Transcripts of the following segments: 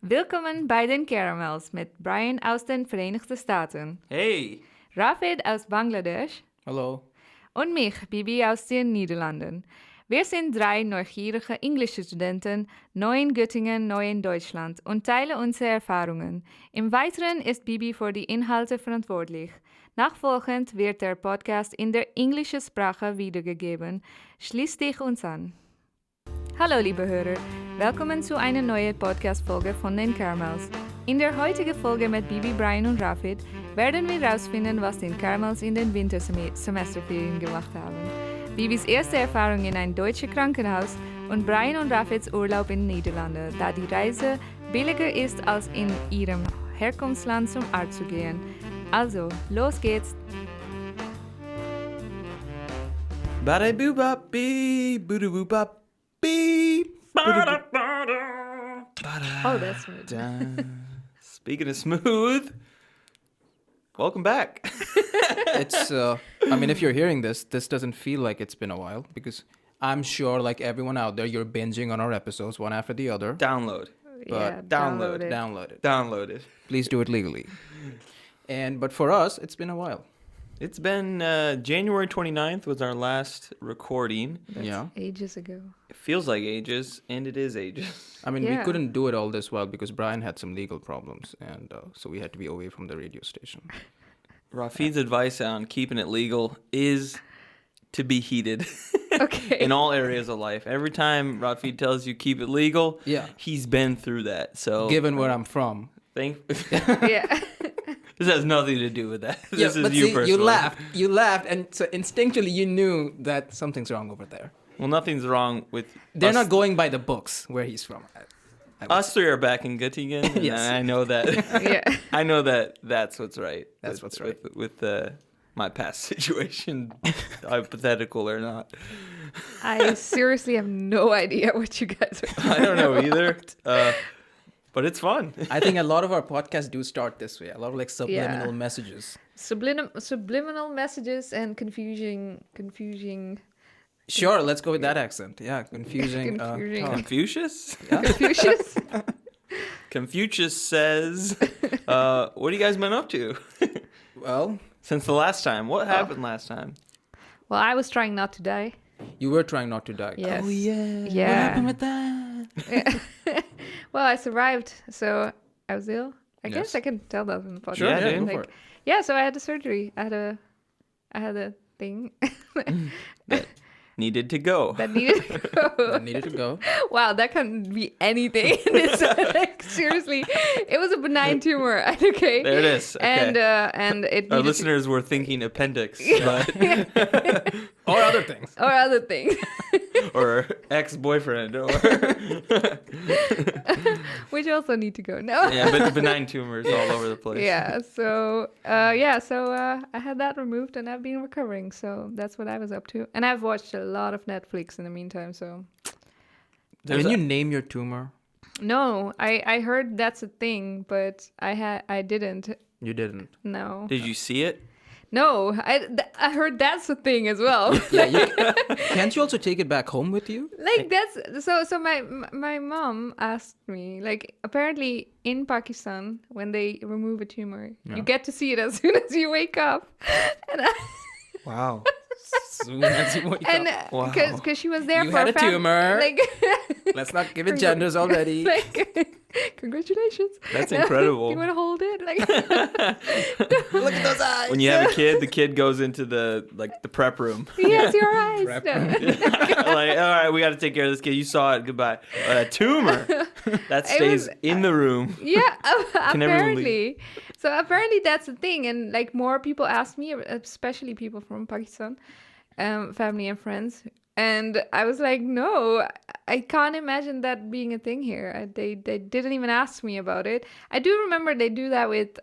Willkommen bei den Caramels mit Brian aus den Vereinigten Staaten, Hey! Rafid aus Bangladesch Hallo. und mich, Bibi aus den Niederlanden. Wir sind 3 neugierige englische Studenten, neu in Göttingen, neu in Deutschland und teilen unsere Erfahrungen. Im Weiteren ist Bibi für die Inhalte verantwortlich. Nachfolgend wird der Podcast in der englischen Sprache wiedergegeben. Schließ dich uns an. Hallo liebe Hörer, willkommen zu einer neuen Podcast-Folge von den Caramels. In der heutigen Folge mit Bibi, Brian und Rafid werden wir herausfinden, was den Caramels in den Wintersemesterferien gemacht haben. Bibis erste Erfahrung in ein deutsches Krankenhaus und Brian und Rafids Urlaub in den Niederlanden, da die Reise billiger ist, als in ihrem Herkunftsland zum Arzt zu gehen. Also, los geht's! Bada-boo-bop-bee, boo-doo-boo-bop-bee, Oh, that's smooth. Speaking of smooth, welcome back. It's, if you're hearing this doesn't feel like it's been a while because I'm sure, like everyone out there, you're binging on our episodes one after the other. Download. Yeah, download it. Download it. Please do it legally. But for us, it's been a while. It's been January 29th was our last recording. Yeah. Ages ago. It feels like ages, and it is ages. We Yeah. couldn't do it all this while because Brian had some legal problems, and so we had to be away from the radio station. Rafid's advice on keeping it legal is to be heated. Okay. In all areas of life. Every time Rafid tells you keep it legal, Yeah. he's been through that. So Given where I'm from. Yeah. This has nothing to do with that. This is but you see, personally. You laughed, and so instinctually you knew that something's wrong over there. Well, nothing's wrong with They're us. not going by the books where he's from. I would Us say. three are back in Göttingen. And Yes. I know that. Yeah. I know that that's what's right. That's what's right. With my past situation, hypothetical or not. I seriously have no idea what you guys are talking I don't know either. But it's fun. I think a lot of our podcasts do start this way. A lot of like subliminal Yeah. messages. Subliminal messages and confusing Sure, let's go with that accent. Yeah, confusing. Confusing. talk. Confucius? Confucius. Confucius says, what have you guys been up to Well, since the last time? What happened last time? Well, I was trying not to die. you were trying not to die. Yes. Oh, yeah. Yeah. What happened with that? Well, I survived, so I was ill. I Yes. guess I can tell that in the podcast. Sure, Yeah, yeah, dude. go for it. Yeah, so I had a surgery. I had a thing Needed to go. that needed to go. That needed to go. Wow, that can be anything. It's like, seriously, it was a benign tumor. Okay. There it is. Okay. And it Our needed listeners were thinking appendix, but, Or other things. or other things, or ex-boyfriend, or which also need to go. No. yeah, but benign tumors all over the place. Yeah. So I had that removed, and I've been recovering. So that's what I was up to, and I've watched a lot of Netflix in the meantime. So There's Can a- you name your tumor? no, I heard that's a thing, but I didn't. You didn't. No. Did you see it? No, I heard that's a thing as well. Yeah, can't you also take it back home with you? Like that's so my mom asked me, like, apparently in Pakistan when they remove a tumor, Yeah. you get to see it as soon as you wake up. And Wow. Soon as you wake and up. Wow. because she was there You for had a fam- tumor. like Let's not give it genders already. like congratulations. That's incredible. You want to hold it? Like Look at those eyes. When you have a kid, the kid goes into the prep room. yes, your eyes. Prep. No. Like, all right, we got to take care of this kid. You saw it. Goodbye. A tumor that stays was- in the room. Yeah, Can everyone leave? apparently. So apparently that's the thing, and like more people ask me, especially people from Pakistan, family and friends, and I was like, no, I can't imagine that being a thing here. They didn't even ask me about it. I do remember they do that with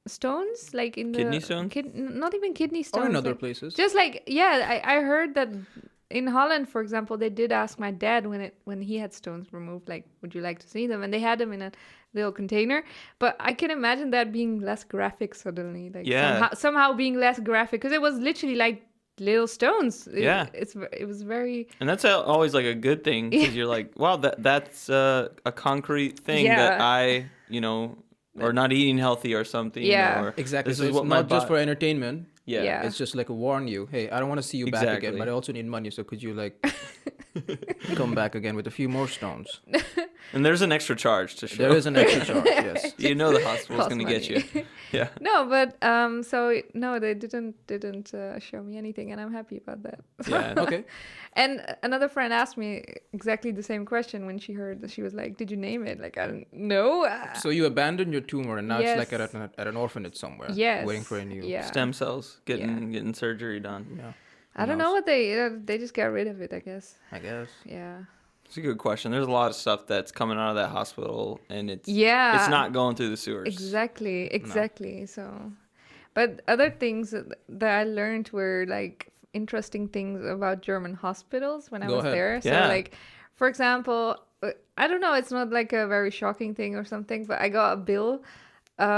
stones, like in the Kidney stones? not even kidney stones, Or in other like, places. just like, yeah, I heard that in Holland, for example, they did ask my dad when he had stones removed, like, would you like to see them? And they had them in a little container. But I can imagine that being less graphic suddenly, like Yeah. somehow being less graphic, because it was literally like little stones. Yeah. It was very. And that's always like a good thing because you're like, wow, that's a concrete thing that I, or not eating healthy or something. Yeah. Or Exactly. This So is it's what my not just for entertainment. Yeah. Yeah. It's just like a warn you. Hey, I don't want to see you back again, Exactly. but I also need money. So could you like come back again with a few more stones? And there's an extra charge to show. There is an extra charge. Yes. You know the hospital's Cost going to get money. you. Yeah. No, but so no, they didn't show me anything, and I'm happy about that. Yeah. Okay. And another friend asked me exactly the same question when she heard that. She was like, "Did you name it?" Like, I don't know. So you abandoned your tumor, and now it's like Yes. at an orphanage somewhere. Yes. Waiting for a new. Yeah. Stem cells getting surgery done. Yeah. I don't know what they just got rid of it, I guess. I guess. Yeah. It's a good question. There's a lot of stuff that's coming out of that hospital, and it's not going through the sewers. Exactly. So, but other things that I learned were like interesting things about German hospitals when I Go was ahead. there. So, Yeah. like, for example, I don't know, it's not like a very shocking thing or something, but I got a bill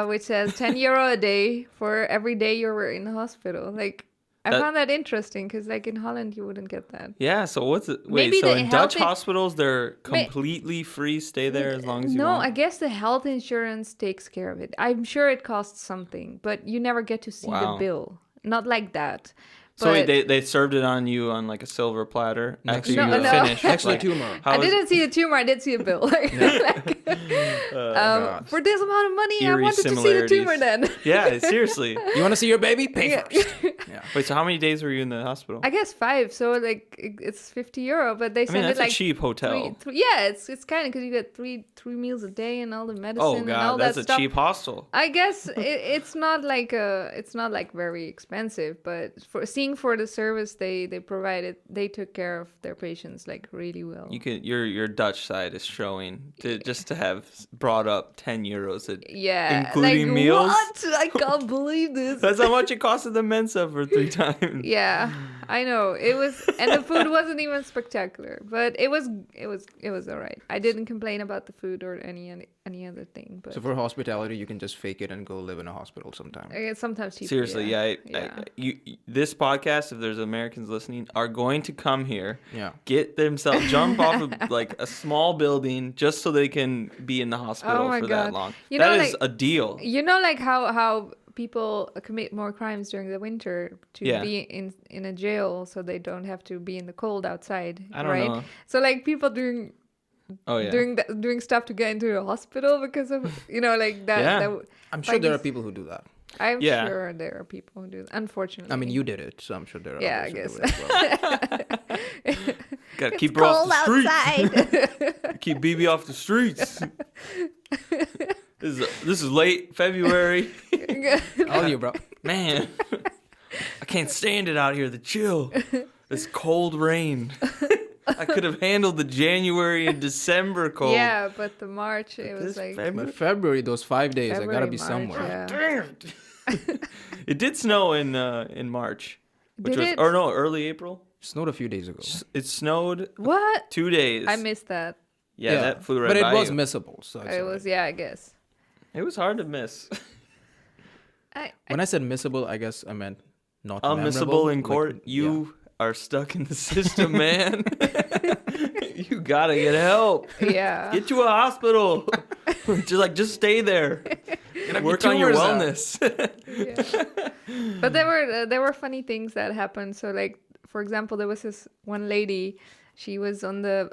which says 10 euro a day for every day you were in the hospital. Like, I found that interesting because, like, in Holland, you wouldn't get that. Yeah, so what's it? Wait, Maybe so the in Dutch health hospitals, they're completely free, stay there as long as you No, want? I guess the health insurance takes care of it. I'm sure it costs something, but you never get to see the Wow. bill. Not like that. So wait, But they served it on you on like a silver platter after you No, were no. finished? Next to the Like, tumor. how I is- didn't see the tumor. I did see a bill. God. For this amount of money, I Eerie wanted to see the tumor similarities. then. Yeah, seriously. You want to see your baby? Pay Yeah. first. Yeah. Wait, so how many days were you in the hospital? I guess 5. So like it's 50 euro, but they I said mean, it that's like a cheap hotel. yeah, it's kind of because you get three meals a day and all the medicine Oh and all god, that's that a stuff. cheap hostel. I guess it's not like very expensive, but for the service they provided, they took care of their patients like really well. Your Dutch side is showing just to have brought up 10 euros Yeah, including like, meals. What? I can't believe this. That's how much it costed the Mensa for 3 times. Yeah, I know it was, and the food wasn't even spectacular, but it was all right. I didn't complain about the food or any other thing. But So for hospitality, you can just fake it and go live in a hospital sometime. it's sometimes cheaper. Seriously, yeah. Yeah. This podcast, if there's Americans listening, are going to come here, Yeah. get themselves, jump off of like a small building just so they can be in the hospital Oh my for God. that long. You That know, is like- a deal. You know, like how people commit more crimes during the winter to Yeah. be in a jail, so they don't have to be in the cold outside. I don't right? know. So like people doing Oh yeah. doing stuff to get into the hospital because of like that. Yeah. I'm sure Like there are this- people who do that. I'm Yeah. sure there are people who do. Unfortunately, I mean, you did it, so I'm sure there are Yeah, others I who do it as well. Gotta keep her off the streets. Keep BB off the streets. This is late February. All you, bro. Man, I can't stand it out here. The chill, this cold rain. I could have handled the January and December cold. Yeah, but the March it was This like February? But February, those 5 days, I February, gotta be March, somewhere. yeah. Damn it. It did snow in March, which Did was it? or no, early April. Snowed a few days ago. It snowed What? 2 days. I missed that. Yeah, that flew right But by it was you. missable, so it's It all was, right. yeah, I guess. It was hard to miss. When I said missable, I guess I meant not Unmissable memorable. in court. You are stuck in the system, man. You gotta get help. Yeah. Get to a hospital. just stay there. Work on your tumors out. wellness. Yeah. But there were funny things that happened. So like, for example, there was this one lady. She was in the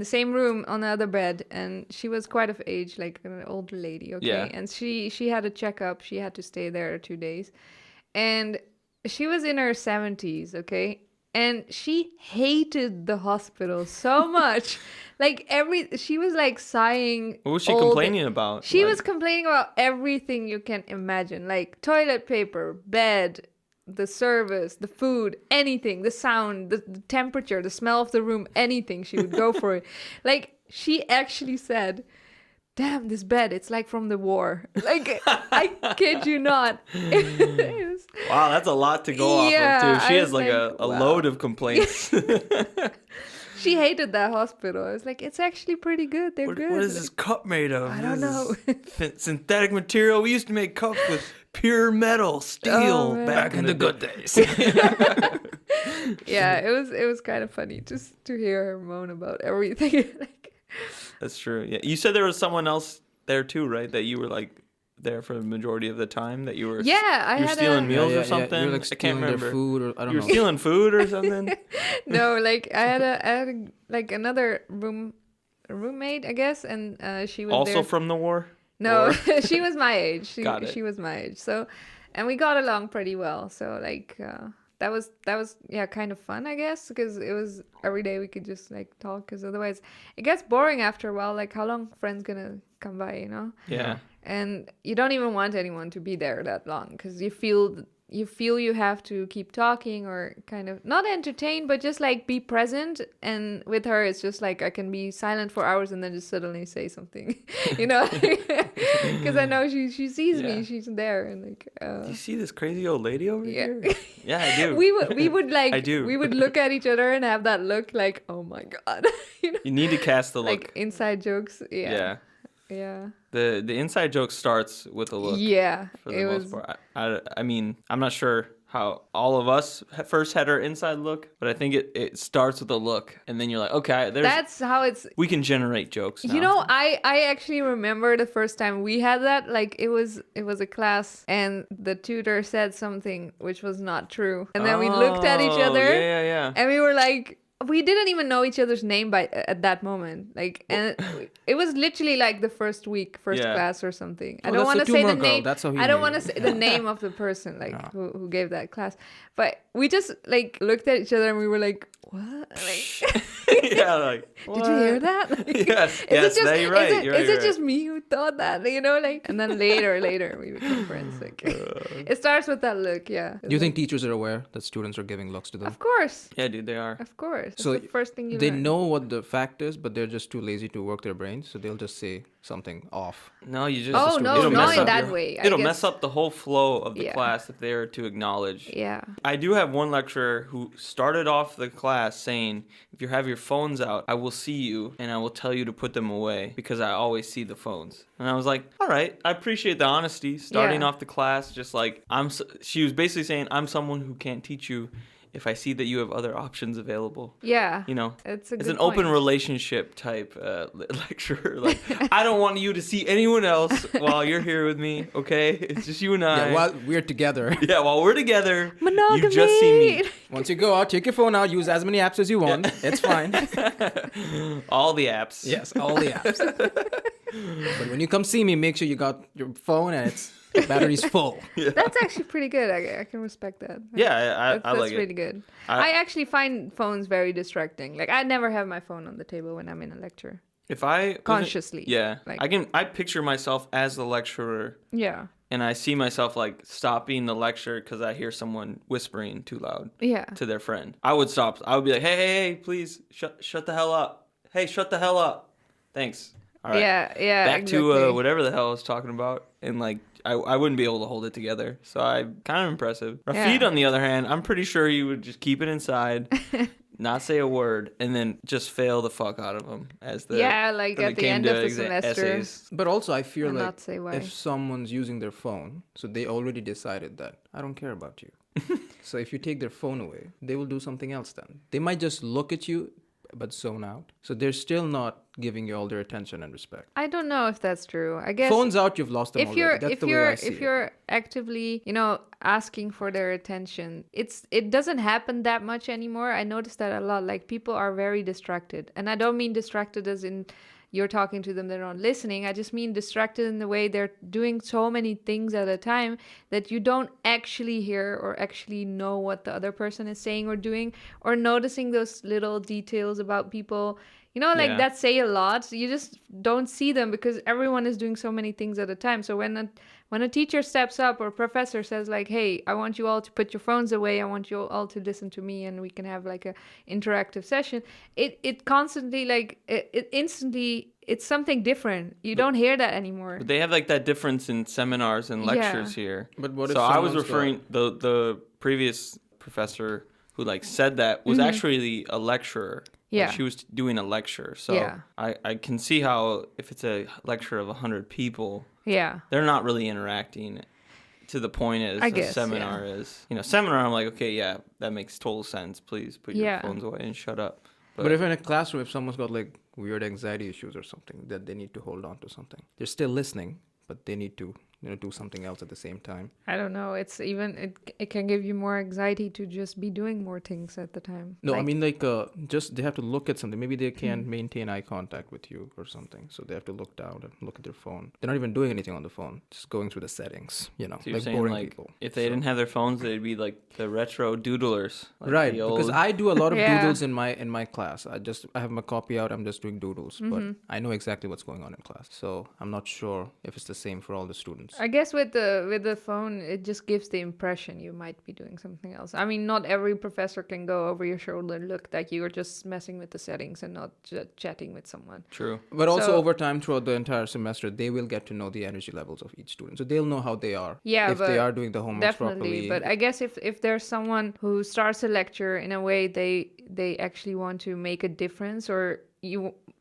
same room on the other bed, and she was quite of age, like an older lady. Okay, Yeah. and she had a checkup. She had to stay there 2 days, and she was in her 70s. Okay. And she hated the hospital so much. She was like sighing. What was she all the- complaining about? She Like, was complaining about everything you can imagine, like toilet paper, bed, the service, the food, anything, the sound, the temperature, the smell of the room, anything. She would go for it. Like, she actually said, "Damn, this bed, it's like from the war." Like, I kid you not. It was- Wow, that's a lot to go off Yeah, of too. She I has was like like, a wow. load of complaints. She hated that hospital. I was like, it's actually pretty good. They're good. What is this cup made of? I don't know. Synthetic material. We used to make cups with pure metal, steel man. back in the good days. Yeah, it was kind of funny just to hear her moan about everything. Like, That's true. Yeah, you said there was someone else there too, right? That you were like there for the majority of the time. That you were. yeah, I You were had stealing meals or something. You're like I can't stealing their remember. food, or I don't You were know. stealing food or something. No, like I had like another roommate, I guess, and she was Also there. from the war. No, Or- she was my age. Got it. She was my age. So, and we got along pretty well. So like that was yeah, kind of fun, I guess, because it was every day we could just like talk. Because otherwise, it gets boring after a while. Like, how long friends gonna come by, you know? Yeah. And you don't even want anyone to be there that long because you feel you have to keep talking or kind of not entertain, but just like be present. And with her, it's just like I can be silent for hours and then just suddenly say something, you know, because I know she sees Yeah. me, she's there, and like Do you see this crazy old lady over yeah. here? Yeah, I do. we would like I do. we would look at each other and have that look like, oh my god, you know, You need to cast the like look. inside jokes. Yeah. Yeah. The inside joke starts with a look. Yeah. For the most part. I mean, I'm not sure how all of us first had our inside look, but I think it starts with a look, and then you're like, okay, That's how it's. we can generate jokes now. You know, I actually remember the first time we had that. Like it was a class, and the tutor said something which was not true, and then we looked at each Oh, other, Yeah. and we were like. We didn't even know each other's name at that moment. Like, and it was literally like the first Yeah. class or something. I Oh, don't that's want to the say the tumor girl. name. That's how he I don't knew. want to say the name of the person like Yeah. who gave that class. But we just like looked at each other and we were like, "What? Like, Yeah, like, did you hear that?" Like, Yes, is yes, it just, you're right. You're right, is you're it just me who thought that? You know, like, and then later we became friends. Like, it starts with that look, yeah. Do you think teachers are aware that students are giving looks to them? Of course, Yeah, dude, they are. of course. It's So the first thing you They learn. know what the fact is, but they're just too lazy to work their brains, so they'll just say something off. No, you just. Oh, no, it'll not mess in up that your- way. I It'll guess- mess up the whole flow of the Yeah. class if they are to acknowledge. Yeah. I do have one lecturer who started off the class saying, if you have your phones out, I will see you and I will tell you to put them away because I always see the phones. And I was like, all right, I appreciate the honesty. Starting Yeah. off the class, just like, she was basically saying, I'm someone who can't teach you if I see that you have other options available. Yeah. You know, It's a it's good an open point. relationship type lecturer. Like, I don't want you to see anyone else while you're here with me, okay? It's just you and I. Yeah, while we're together. Yeah, while we're together, Monogamy. you just see me. Once you go out, take your phone out, use as many apps as you want. It's fine. All the apps. Yes, all the apps. But when you come see me, make sure you got your phone and its battery's full. That's actually pretty good. I can respect that. Yeah, I That's like really it. good. I- I actually find phones very distracting. Like I never have my phone on the table when I'm in a lecture. If I wasn't- Consciously. yeah, Like- I picture myself as the lecturer, Yeah. and I see myself like stopping the lecture because I hear someone whispering too loud Yeah. to their friend. I would stop. I would be like, hey, please shut the hell up. Hey, shut the hell up. Thanks. All right. Yeah. Back exactly. to whatever the hell I was talking about, and like I wouldn't be able to hold it together. So I'm kind of impressive. Rafid, Yeah. on the other hand, I'm pretty sure he would just keep it inside, not say a word, and then just fail the fuck out of him as the Yeah, like when at it the came end to of the semester. essays. But also, I feel And like not say why. if someone's using their phone, so they already decided that I don't care about you. So if you take their phone away, they will do something else then. They might just look at you, but zone out. So they're still not giving you all their attention and respect. I don't know if that's true. I guess Phones out, you've lost them if already. you're That's if the way you're I see if it. you're actively, asking for their attention, it doesn't happen that much anymore. I noticed that a lot. Like people are very distracted, and I don't mean distracted as in you're talking to them, they're not listening. I just mean distracted in the way they're doing so many things at a time that you don't actually hear or actually know what the other person is saying or doing, or noticing those little details about people. Yeah. That say a lot. You just don't see them because everyone is doing so many things at a time. So when a teacher steps up or professor says like, hey, I want you all to put your phones away. I want you all to listen to me and we can have like a interactive session. It constantly like, it instantly, it's something different. You don't hear that anymore. But they have like that difference in seminars and lectures here. But what if so I was someone's referring the previous professor who like said that was actually a lecturer Yeah. Like she was doing a lecture. So Yeah. I can see how if it's a lecture of 100 people, Yeah. they're not really interacting to the point as I a guess, seminar is. Seminar, I'm like, okay, yeah, that makes total sense. Please put your Yeah. phones away and shut up. But if in a classroom, if someone's got like weird anxiety issues or something, that they need to hold on to something, they're still listening, but they need to do something else at the same time. I don't know. It's even it can give you more anxiety to just be doing more things at the time. No, I Like- mean like just they have to look at something. Maybe they can't maintain eye contact with you or something, so they have to look down and look at their phone. They're not even doing anything on the phone, just going through the settings. So you're like saying boring like people. if they didn't have their phones, they'd be like the retro doodlers. Like Right, the because old- I do a lot of Yeah. doodles in my class. I have my copy out. I'm just doing doodles, but I know exactly what's going on in class. So I'm not sure if it's the same for all the students. I guess with the phone, it just gives the impression you might be doing something else. I mean, not every professor can go over your shoulder and look that you are just messing with the settings and not chatting with someone. True. But also So- over time throughout the entire semester, they will get to know the energy levels of each student. So they'll know how they are. Yeah, if they but are doing the homework Definitely, properly. but I guess if there's someone who starts a lecture in a way they actually want to make a difference, or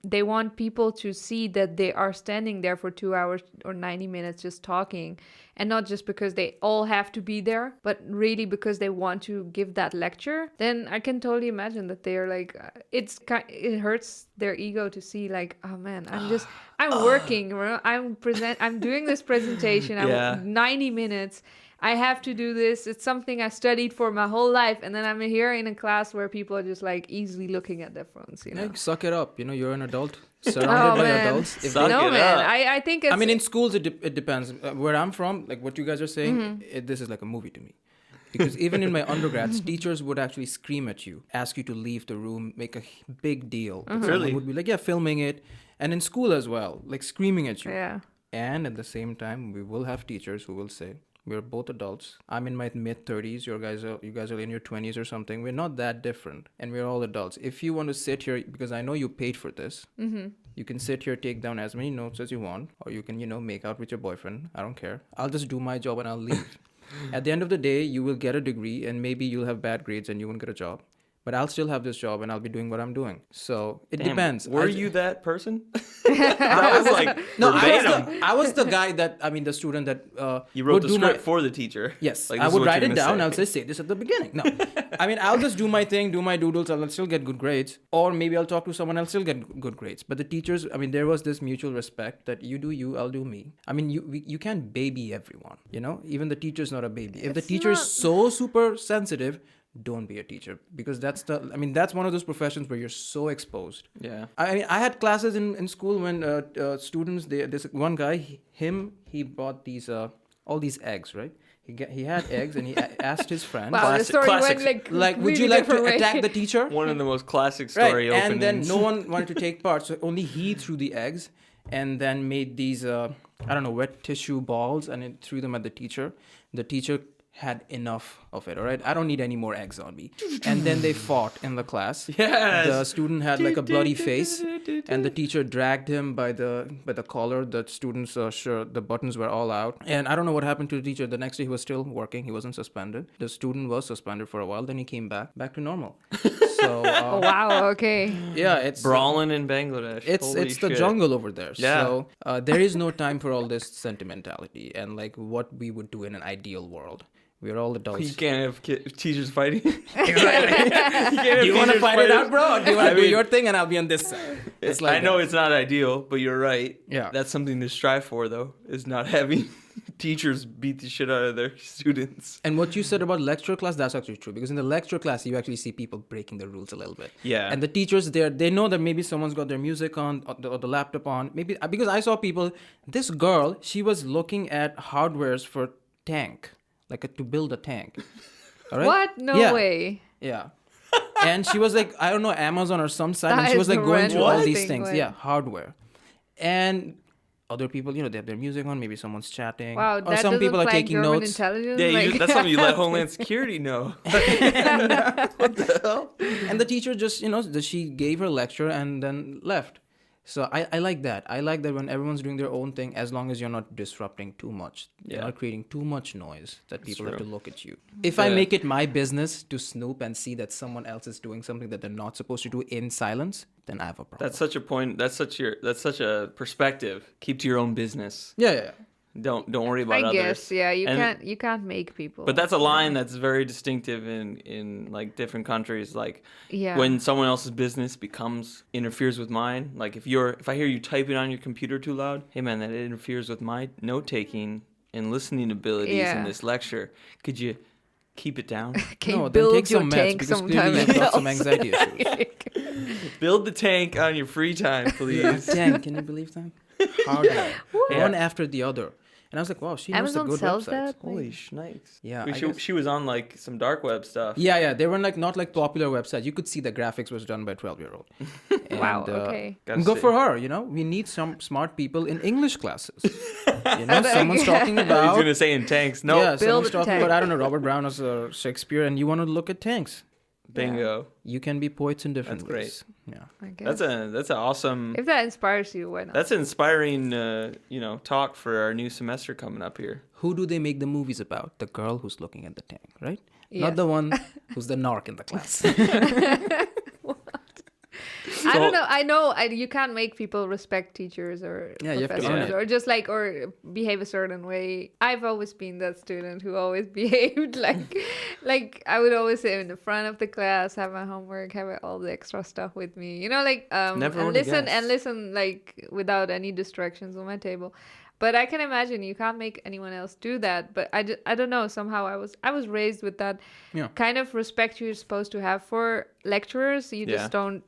they want people to see that they are standing there for 2 hours or 90 minutes just talking, and not just because they all have to be there, but really because they want to give that lecture, then I can totally imagine that they are like, it hurts their ego to see like, oh man, I'm working, I'm doing this presentation, Yeah. 90 minutes. I have to do this. It's something I studied for my whole life. And then I'm here in a class where people are just like easily looking at their phones, you know? Like, suck it up. You're an adult surrounded Oh, by man. adults. If Suck No, it man. up. I think it's... I mean, in schools, it depends. Where I'm from, like what you guys are saying, Mm-hmm. this is like a movie to me. Because even in my undergrads, teachers would actually scream at you, ask you to leave the room, make a big deal. Mm-hmm. Someone Really? would be like, yeah, filming it. And in school as well, like screaming at you. Yeah. And at the same time, we will have teachers who will say, we're both adults. I'm in my mid-30s. You guys are in your 20s or something. We're not that different. And we're all adults. If you want to sit here, because I know you paid for this, you can sit here, take down as many notes as you want, or you can, make out with your boyfriend. I don't care. I'll just do my job and I'll leave. At the end of the day, you will get a degree and maybe you'll have bad grades and you won't get a job. But I'll still have this job and I'll be doing what I'm doing. So it Damn, depends. Were I- you that person? That was like No, verbatim. I was the guy the student that You wrote would the do script my- for the teacher. Yes, Like, I this is would what write you're it gonna down. say. I'll say this at the beginning. No, I mean, I'll just do my thing, do my doodles. I'll still get good grades. Or maybe I'll talk to someone else, still get good grades. But the teachers, I mean, there was this mutual respect that you do you, I'll do me. I mean, you can't baby everyone, Even the teacher's not a baby. If the It's teacher is not- so super sensitive, don't be a teacher. Because that's one of those professions where you're so exposed. Yeah. I mean, I had classes in school when students, this one guy, he bought these all these eggs, right? He had eggs and he asked his friend, Wow, Classic- the story classic- went like, would really you like to different way. attack the teacher? One of the most classic story Right, openings. and then no one wanted to take part, so only he threw the eggs and then made these, wet tissue balls and it threw them at the teacher. The teacher had enough of it, all right? I don't need any more eggs on me. And then they fought in the class. Yes. The student had like a bloody face, and the teacher dragged him by the collar. The student's shirt, the buttons were all out. And I don't know what happened to the teacher. The next day he was still working. He wasn't suspended. The student was suspended for a while. Then he came back to normal. So Oh, wow, okay. yeah, it's Brawling in Bangladesh. it's Holy the shit. jungle over there. Yeah. So there is no time for all this sentimentality and like what we would do in an ideal world. We're all adults. You can't have teachers fighting. Do you want to fight it out, bro? Or do you want I to do mean- your thing and I'll be on this side? It's like I know that. it's not ideal, but you're right. Yeah. That's something to strive for, though, is not having teachers beat the shit out of their students. And what you said about lecture class, that's actually true. Because in the lecture class, you actually see people breaking the rules a little bit. Yeah. And the teachers there, they know that maybe someone's got their music on or the laptop on. Maybe because I saw people, this girl, she was looking at hardwares for tank, to build a tank. All right? What? No Yeah. way. Yeah. And she was like, I don't know, Amazon or some site. That And she was is like going through all horrendous. these Thing, things. like- Yeah, hardware. And other people, they have their music on. Maybe someone's chatting. Wow, or that some doesn't people are flag taking German notes. intelligence. Yeah, like- that's something you let Homeland Security know. What the hell? And the teacher just, she gave her lecture and then left. So I like that. I like that when everyone's doing their own thing, as long as you're not disrupting too much. You're Yeah. not creating too much noise that people have to true. look at you. If I Yeah. make it my business to snoop and see that someone else is doing something that they're not supposed to do in silence, then I have a problem. That's such a point. That's such a perspective. Keep to your own business. Yeah. Don't worry about I others. guess, yeah, And- you can't make people. But that's a line that's very distinctive in like different countries. Like Yeah. when someone else's business interferes with mine. Like if I hear you typing on your computer too loud, hey man, that interferes with my note taking and listening abilities in Yeah. this lecture. Could you keep it down? Can No, you then build take your some meds tank because sometime clearly you've got some else? anxiety issues. Build the tank on your free time, please. Dang, can you believe that? Hard. Yeah. One after the other. And I was like, wow, she knows Amazon the good sells websites. that? Holy snakes. Yeah, We I should- guess. she was on like some dark web stuff. Yeah, they were like not like popular websites. You could see the graphics was done by a 12-year-old. Wow, okay. Gotta Good see. for her, We need some smart people in English classes. Someone's talking I was about gonna say in tanks. No, yeah, someone's a talking tank. about I don't know Robert Brown or Shakespeare, and you want to look at tanks. bingo. You can be poets in different That's great. ways. Yeah. I guess. That's an awesome. If that inspires you, why not? That's an inspiring, talk for our new semester coming up here. Who do they make the movies about? The girl who's looking at the tank, right? Yes. Not the one who's the narc in the class. I don't know. I know you can't make people respect teachers or Yeah, you have to professors earn it. or just like or behave a certain way. I've always been that student who always behaved like I would always sit in the front of the class, have my homework, have all the extra stuff with me. Never and would've listen guessed. and listen like without any distractions on my table. But I can imagine you can't make anyone else do that. But I don't know. Somehow I was raised with that Yeah. kind of respect you're supposed to have for lecturers. You Yeah. just don't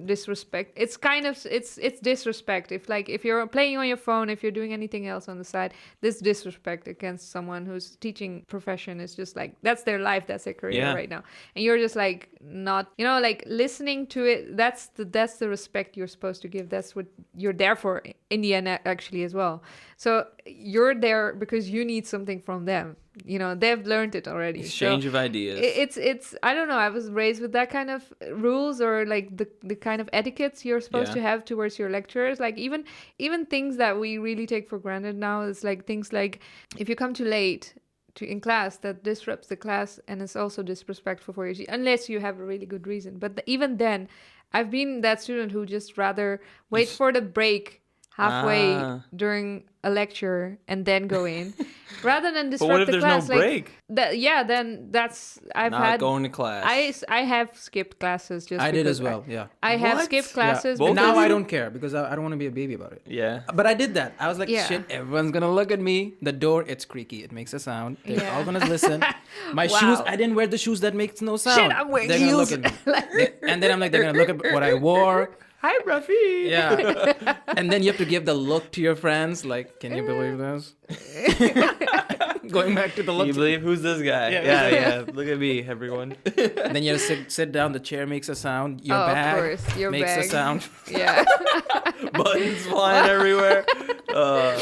disrespect. It's kind of it's disrespect. If you're playing on your phone, if you're doing anything else on the side, this disrespect against someone whose teaching profession is just like that's their life, that's their career Yeah. right now, and you're just like not like listening to it. That's the respect you're supposed to give. That's what you're there for in the end actually as well. So you're there because you need something from them. They've learned it already. Exchange So of ideas. it's I don't know. I was raised with that kind of rules or like the kind of etiquettes you're supposed Yeah. to have towards your lecturers. Like even things that we really take for granted now is like things like if you come too late in class, that disrupts the class and it's also disrespectful for you unless you have a really good reason. But even then, I've been that student who just rather wait for the break halfway Ah. during a lecture and then go in rather than But disrupt what if the there's class. no break? Then that's I've Not had going to class. I have skipped classes just I did because as well. Yeah. I have What? skipped Yeah. classes Both But now of I you? don't care because I don't want to be a baby about it. Yeah. But I did that. I was like, Yeah. shit, everyone's gonna look at me. The door, it's creaky. It makes a sound. They're Yeah. all gonna listen. My Wow. shoes, I didn't wear the shoes that makes no sound. Shit, I'm wearing They're gonna heels. look at me. And then I'm like, they're gonna look at what I wore. Hi, Ruffy. Yeah. And then you have to give the look to your friends. Like, can you believe this? Going back to the Can look. you believe who's this guy? Yeah. Yeah. Look at me, everyone. Then you have to sit down. The chair makes a sound. Your Oh, of bag course, your makes bag. a sound. Yeah. Buttons flying everywhere.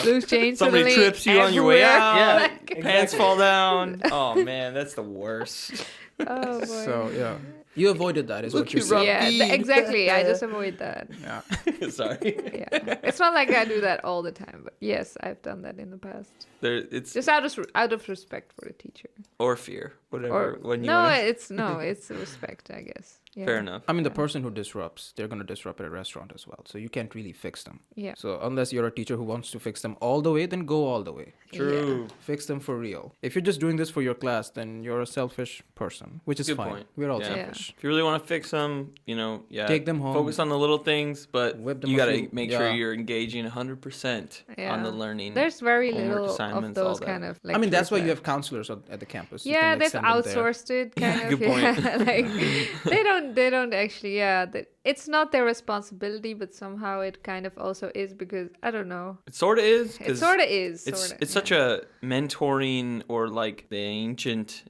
Loose change Somebody suddenly trips you on your way everywhere. out. Yeah. Like- Pants fall down. Oh man, that's the worst. oh boy. So yeah, you avoided that. Is Look, what you're you saying. yeah, Ruffy. exactly. I just avoid that. Yeah. Sorry. Yeah. It's not like I do that all the time, but yes, I've done that in the past. It's Just out of respect for the teacher. or fear, whatever. Or when you no, wanna- it's respect, I guess. Yeah. Fair enough. I mean, the person who disrupts, they're going to disrupt at a restaurant as well. So you can't really fix them. Yeah. So unless you're a teacher who wants to fix them all the way, then go all the way. True. Fix them for real. If you're just doing this for your class, then you're a selfish person, which is Good fine. point. We're all Yeah. selfish. If you really want to fix them, Take them home. Focus on the little things, but Whip them you a got to few- make sure yeah. you're engaging 100% on the learning. There's very homework little of assignments, all those that. kind of. I mean, that's why you lectures have counselors at the campus. You Yeah, can, like, they've send them there. outsourced it kind Yeah, of. good point. Yeah, like they don't actually. Yeah, it's not their responsibility, but somehow it kind of also is because I don't know. It sort of is. It sort of is. It's such a mentoring or like the ancient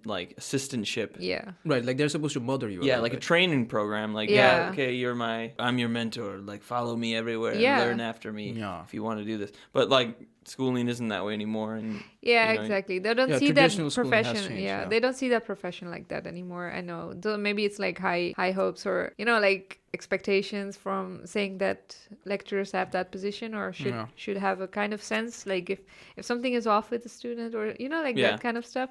like assistantship. Yeah. Right, like they're supposed to mother you. Yeah, little like a bit. training program. Like, Yeah. okay, I'm your mentor. Like, follow me everywhere Yeah. and learn after me Yeah. if you want to do this. But like, schooling isn't that way anymore. And Yeah, you know, exactly. They don't Yeah, see that traditional schooling has profession. changed, Yeah, yeah. they don't see that profession like that anymore. I know. Though maybe it's like high hopes or like like expectations from saying that lecturers have that position or should have a kind of sense, like if something is off with the student or like that kind of stuff.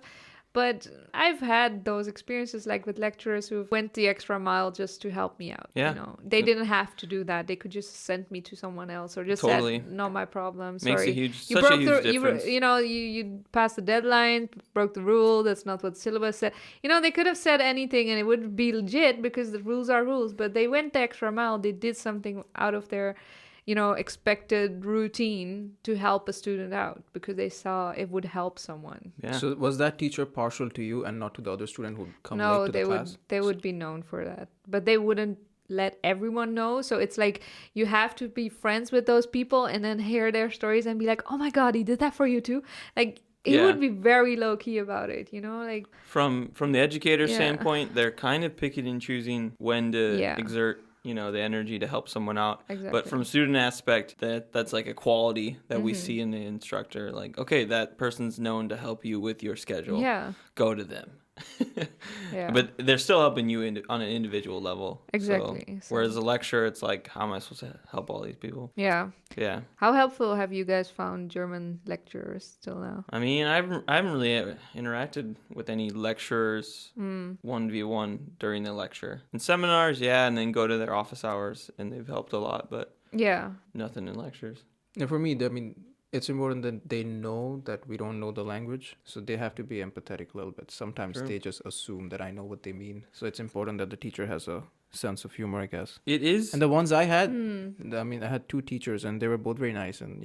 But I've had those experiences like with lecturers who went the extra mile just to help me out. Yeah. They didn't have to do that. They could just send me to someone else or just Totally. said, not my problem. Makes Sorry. a huge difference. You passed the deadline, broke the rule. That's not what the syllabus said. They could have said anything and it would be legit because the rules are rules. But they went the extra mile. They did something out of their expected routine to help a student out because they saw it would help someone. Yeah. So was that teacher partial to you and not to the other student who come No, late to the class? they would be known for that, but they wouldn't let everyone know. So it's like you have to be friends with those people and then hear their stories and be like, oh my God, he did that for you too. Like he would be very low key about it, like from the educator's standpoint, they're kind of picking and choosing when to exert the energy to help someone out. Exactly. But from student aspect, that's like a quality that we see in the instructor. Like, okay, that person's known to help you with your schedule. Yeah. Go to them. Yeah. But they're still helping you on an individual level. Exactly. So, whereas a lecture, it's like, how am I supposed to help all these people? Yeah. Yeah. How helpful have you guys found German lecturers till now? I mean, I haven't really interacted with any lecturers 1v1 during the lecture. In seminars, and then go to their office hours, and they've helped a lot, but nothing in lectures. And for me, it's important that they know that we don't know the language, so they have to be empathetic a little bit. Sometimes they just assume that I know what they mean. So it's important that the teacher has a sense of humor, I guess. It is. And the ones I had, I had two teachers and they were both very nice, and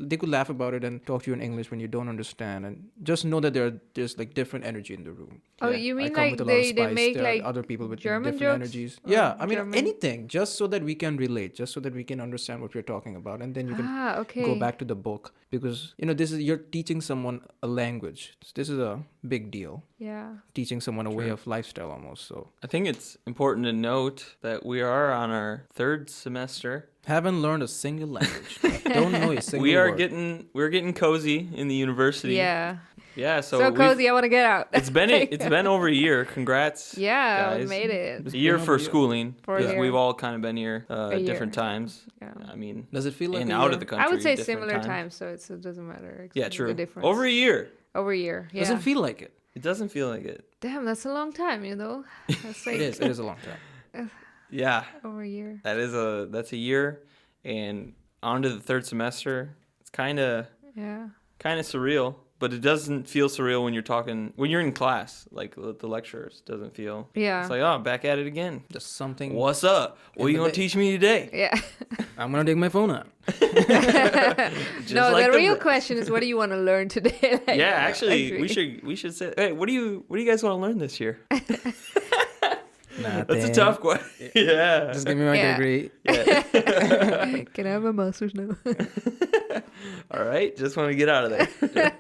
they could laugh about it and talk to you in English when you don't understand, and just know that there's like different energy in the room. Oh, you mean like they make there like are other people with German different jokes? energies. Or Yeah, I mean German? anything, just so that we can relate, just so that we can understand what we're talking about, and then you can go back to the book, because you're teaching someone a language. This is a big deal. Yeah. Teaching someone a way of lifestyle almost. So I think it's important to note that we are on our third semester. haven't learned a single language. Don't know a single word. We're getting cozy in the university. Yeah. Yeah, so cozy. I want to get out. It's been over a year. Congrats. Yeah, guys. we made it. It's a year for schooling. For a year. We've all kind of been here at different year. times. Yeah. I mean, Does it feel like in a out year? of the country? I would say different similar times, so it doesn't matter. Yeah, true. The difference. Over a year. Over a year. Yeah. Doesn't feel like it. It doesn't feel like it. Damn, that's a long time, That's like, It is a long time. Yeah. Over a year. That's a year, and on to the third semester. It's kind of surreal, but it doesn't feel surreal when you're in class, like the lecturers. Doesn't feel. Yeah. It's like, oh, back at it again. Just something. What's up? What are you gonna teach me today? Yeah. I'm gonna take my phone out. No, the real question is, what do you want to learn today? Actually, we should say, hey, what do you guys want to learn this year? Nothing. That's a tough question. Yeah. Just give me my degree. Can I have a master's now? All right. Just want to get out of there.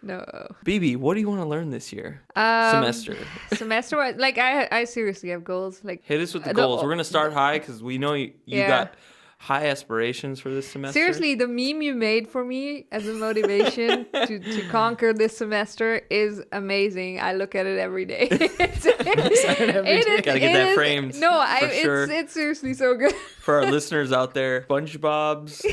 No. BB, what do you want to learn this year? Semester. Semester-wise, like I seriously have goals. Like hit us with the goals. We're gonna start high because we know you got high aspirations for this semester. Seriously, the meme you made for me as a motivation to conquer this semester is amazing. I look at it every day. Gotta get that framed. No, sure. it's seriously so good. For our listeners out there, SpongeBob's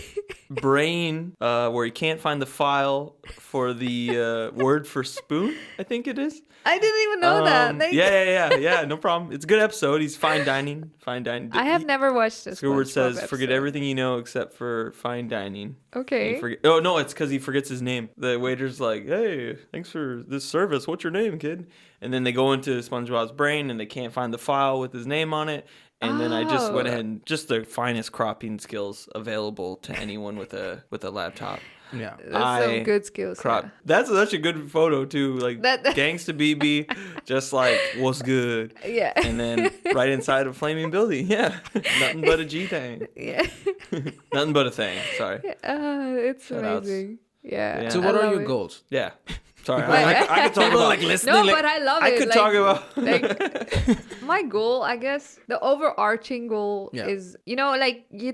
brain, where he can't find the file for the word for spoon, I think it is. I didn't even know that. Yeah, no problem. It's a good episode. He's fine dining. I have never watched this. Squidward says, episode. forget everything you know except for fine dining. Okay. Oh, no, it's because he forgets his name. The waiter's like, hey, thanks for this service. What's your name, kid? And then they go into SpongeBob's brain and they can't find the file with his name on it. And then I just went ahead and just the finest cropping skills available to anyone with a laptop. Yeah. That's some good skills. Yeah. That's such a good photo too. Like gangsta BB, just like what's good. Yeah. And then right inside a flaming building. Yeah. Nothing but a G thing. Yeah. Nothing but a thing. Sorry. It's Shoutouts. amazing. Yeah. So what are your it. goals? Yeah. Sorry. I could talk about listening. No, but I love it. I could talk about my goal, I guess, the overarching goal is,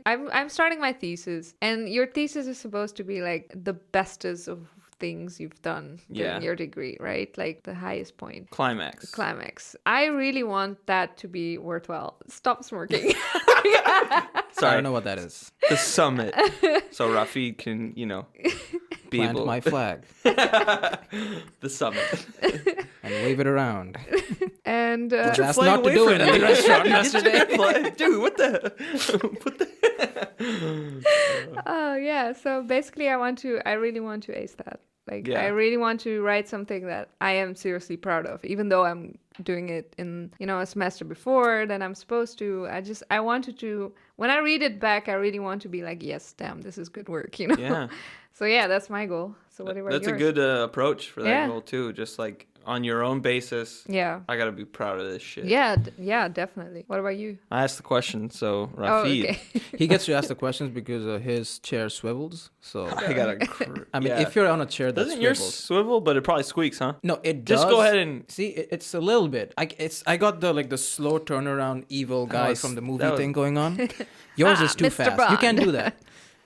I'm starting my thesis, and your thesis is supposed to be like the bestest of things you've done Yeah. during your degree, right? Like the highest point. Climax. Climax. I really want that to be worthwhile. Stop smoking. I Sorry, don't know what that is. the summit. So Rafid can, be Plant able. my flag The summit. and wave it around. And Was Your asked flag not to away do from it in me. the restaurant Get your yesterday. flag. Dude, what the? What the? oh yeah, so basically I really want to ace that. Like Yeah. I really want to write something that I am seriously proud of, even though I'm doing it in, a semester before than I'm supposed to. I wanted to, when I read it back, I really want to be like, yes, damn, this is good work, Yeah. So yeah, that's my goal. So what about That's yours? a good approach for that Yeah. goal too. Just like on your own basis. Yeah. I gotta be proud of this shit. Yeah, yeah, definitely. What about you? I asked the question, so Oh, Rafid. okay. He gets to ask the questions because his chair swivels. So I gotta. I mean, if you're on a chair that doesn't yours swivels, swivel, but it probably squeaks, huh? no, it does. Just go ahead and. See, it's a little bit. I got the slow turnaround evil guy was- from the movie that was- thing going on. Yours is too Mr. fast. You Bond. can't do that.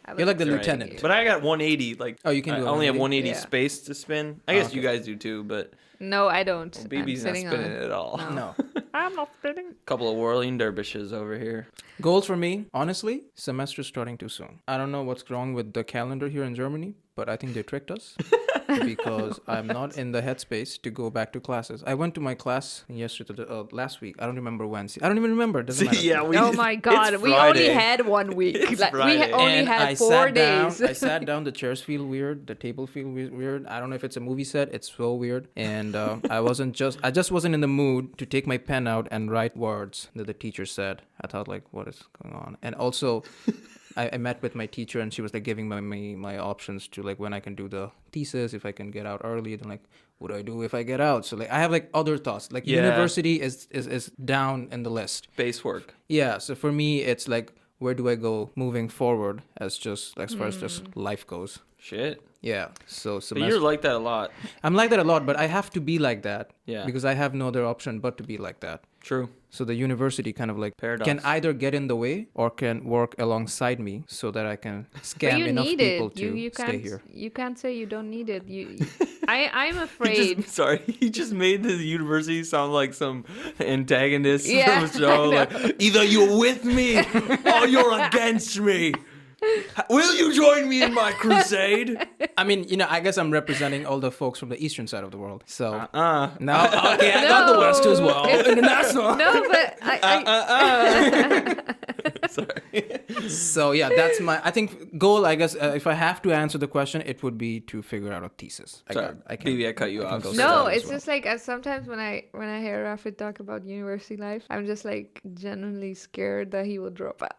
I You're like the was lieutenant. expecting But I got 180. Like, Oh, you can I do only have 180? 180 Yeah. space to spin. I guess you okay. guys do too, but you. No, I don't. well, I'm BB's not sitting spinning on it at all. No. I'm not spinning. Couple of whirling dervishes over here. Goals for me, honestly, semester starting too soon. I don't know what's wrong with the calendar here in Germany, but I think they tricked us because I'm not in the headspace to go back to classes. I went to my class yesterday, last week. I don't remember when. See, I don't even remember. Doesn't matter. yeah, we. Oh my god, it's we only Friday. had 1 week. It's Like, we Friday. only And had I 4 sat days. down. I sat down. The chairs feel weird. The table feel weird. I don't know if it's a movie set. It's so weird. And I just wasn't in the mood to take my pen out and write words that the teacher said. I thought like, what is going on? And also, I met with my teacher and she was like giving me my options to like when I can do the thesis, if I can get out early. Then like, what do I do if I get out? So like, I have like other thoughts. Like Yeah. university is down in the list. Base work. Yeah, so for me, it's like, where do I go moving forward as far as just life goes? Shit. Yeah, so But you're like that a lot. I'm like that a lot, but I have to be like that Yeah. because I have no other option but to be like that. True. So the university kind of like Paradox. can either get in the way or can work alongside me so that I can But scam you enough need people it. to You stay can't. here. You can't say you don't need it. I'm He afraid. just, sorry, he just made the university sound like some antagonist Yeah, from a show. I Like, either you're with me or you're against me. Will you join me in my crusade? I mean, I guess I'm representing all the folks from the eastern side of the world. So No. okay, I got the west as well. It's- International. No, but Sorry. So yeah, that's I think goal. I guess if I have to answer the question, it would be to figure out a thesis. Sorry, BB, I cut you off. go no, that as it's well. just like sometimes when I hear Rafid talk about university life, I'm just like genuinely scared that he will drop out.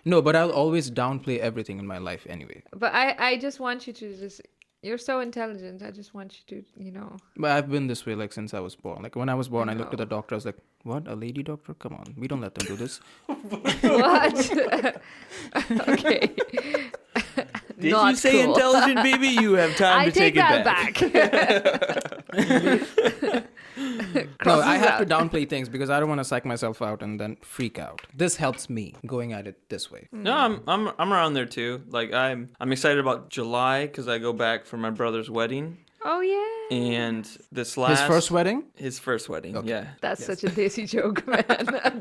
No, but I'll always downplay everything in my life anyway. But I just want you to just. You're so intelligent. I just want you to, But I've been this way like since I was born. Like when I was born, I No. looked at the doctor. I was like, "What? A lady doctor? Come on, we don't let them do this." What? Okay. Did Not you say cool. intelligent, baby? You have time I to take it that back. No, Crosses I have to out. downplay things because I don't want to psych myself out and then freak out. This helps me going at it this way. No, I'm around there too. Like I'm excited about July because I go back for my brother's wedding, Oh yeah. and this last His first wedding? his first wedding. Okay. Yeah. That's such a desi joke, man.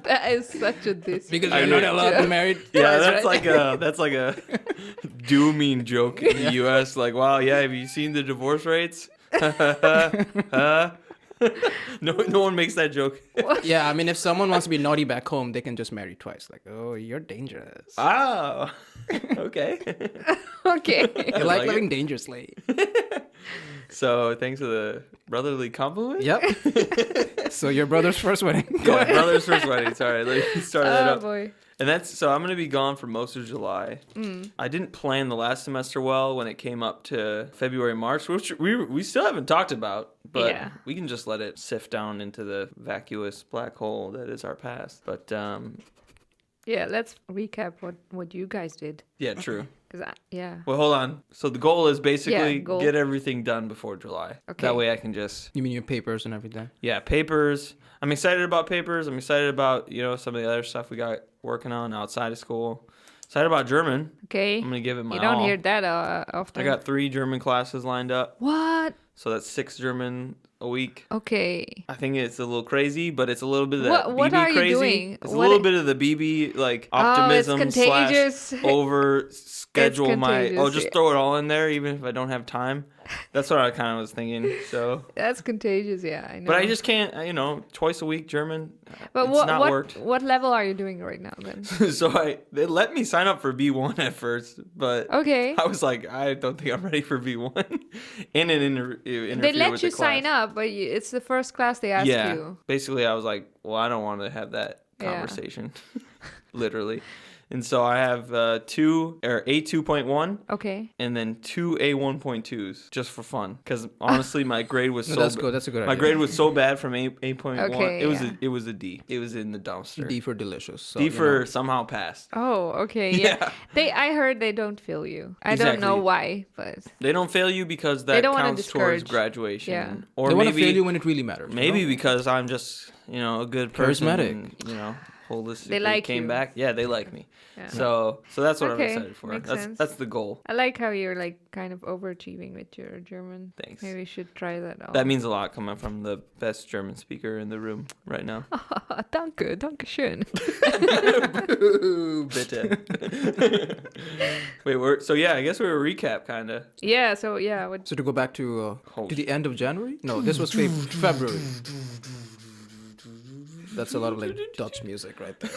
That is such a desi. Because I you're know. not allowed to be married. Yeah, That's right. that's like a dooming joke in the U.S. Like, wow, yeah, have you seen the divorce rates? No one makes that joke. Yeah, I mean, if someone wants to be naughty back home, they can just marry twice. Like, oh, you're dangerous. Oh, okay. Okay. You like like living dangerously. So thanks for the brotherly compliment. Yep. So your brother's first wedding. Yeah, brother's first wedding. Sorry, let me start that Oh up. boy. And that's so I'm gonna be gone for most of July. Mm. I didn't plan the last semester well when it came up to February, March, which we still haven't talked about, but Yeah. we can just let it sift down into the vacuous black hole that is our past. But Yeah, let's recap what you guys did. yeah, true. Yeah. Well, hold on. So the goal is basically Yeah, goal. get everything done before July. Okay. That way I can just You mean your papers and everything? yeah, papers. I'm excited about papers. I'm excited about, some of the other stuff we got working on outside of school. Excited about German. Okay. I'm gonna give it my You don't all. hear that often. I got 3 German classes lined up, What? so that's 6 German a week. Okay. I think it's a little crazy, but it's a little bit of that What BB are you crazy. doing? It's a What little i- bit of the BB like Oh, it's optimism contagious. slash over schedule my. Oh, contagious, just yeah. throw it all in there, even if I don't have time. That's what I kind of was thinking. So, That's contagious, yeah, I know. but I just can't. Twice a week German. But it's not worked. what level are you doing right now then? So they let me sign up for B1 at first, but Okay. I was like, I don't think I'm ready for B1. And it interfered They let with you the sign class. up, but it's the first class they ask Yeah. you. Basically, I was like, well, I don't want to have that Yeah. conversation, literally. And so I have A2.1 Okay. and then 2 A1.2s just for fun. Because honestly, my grade was No, so that's good. That's a good My idea. grade was so bad from 8.1. Okay, it was yeah. it was a D. It was in the dumpster. D for delicious. So, D you for know. somehow passed. Oh, okay. Yeah. Yeah. I heard they don't feel you. I don't know Exactly. why, but They don't fail you because They that don't wanna counts towards discourage. graduation. Yeah. Or They want to maybe fail you when it really matters. maybe you know? because I'm just a good person. Charismatic. And, holistically They like came you. back. Yeah, they like me. Yeah. So that's what Okay, I'm excited for. makes That's sense. that's the goal. I like how you're like kind of overachieving with your German. Thanks. Maybe we should try that out. That means a lot coming from the best German speaker in the room right now. Danke schön. Ooh, bitte. Wait, I guess we're a recap kind of. Yeah, so yeah, what So to go back to Oh, the end of January? No, this was February. That's a lot of like Dutch music right there.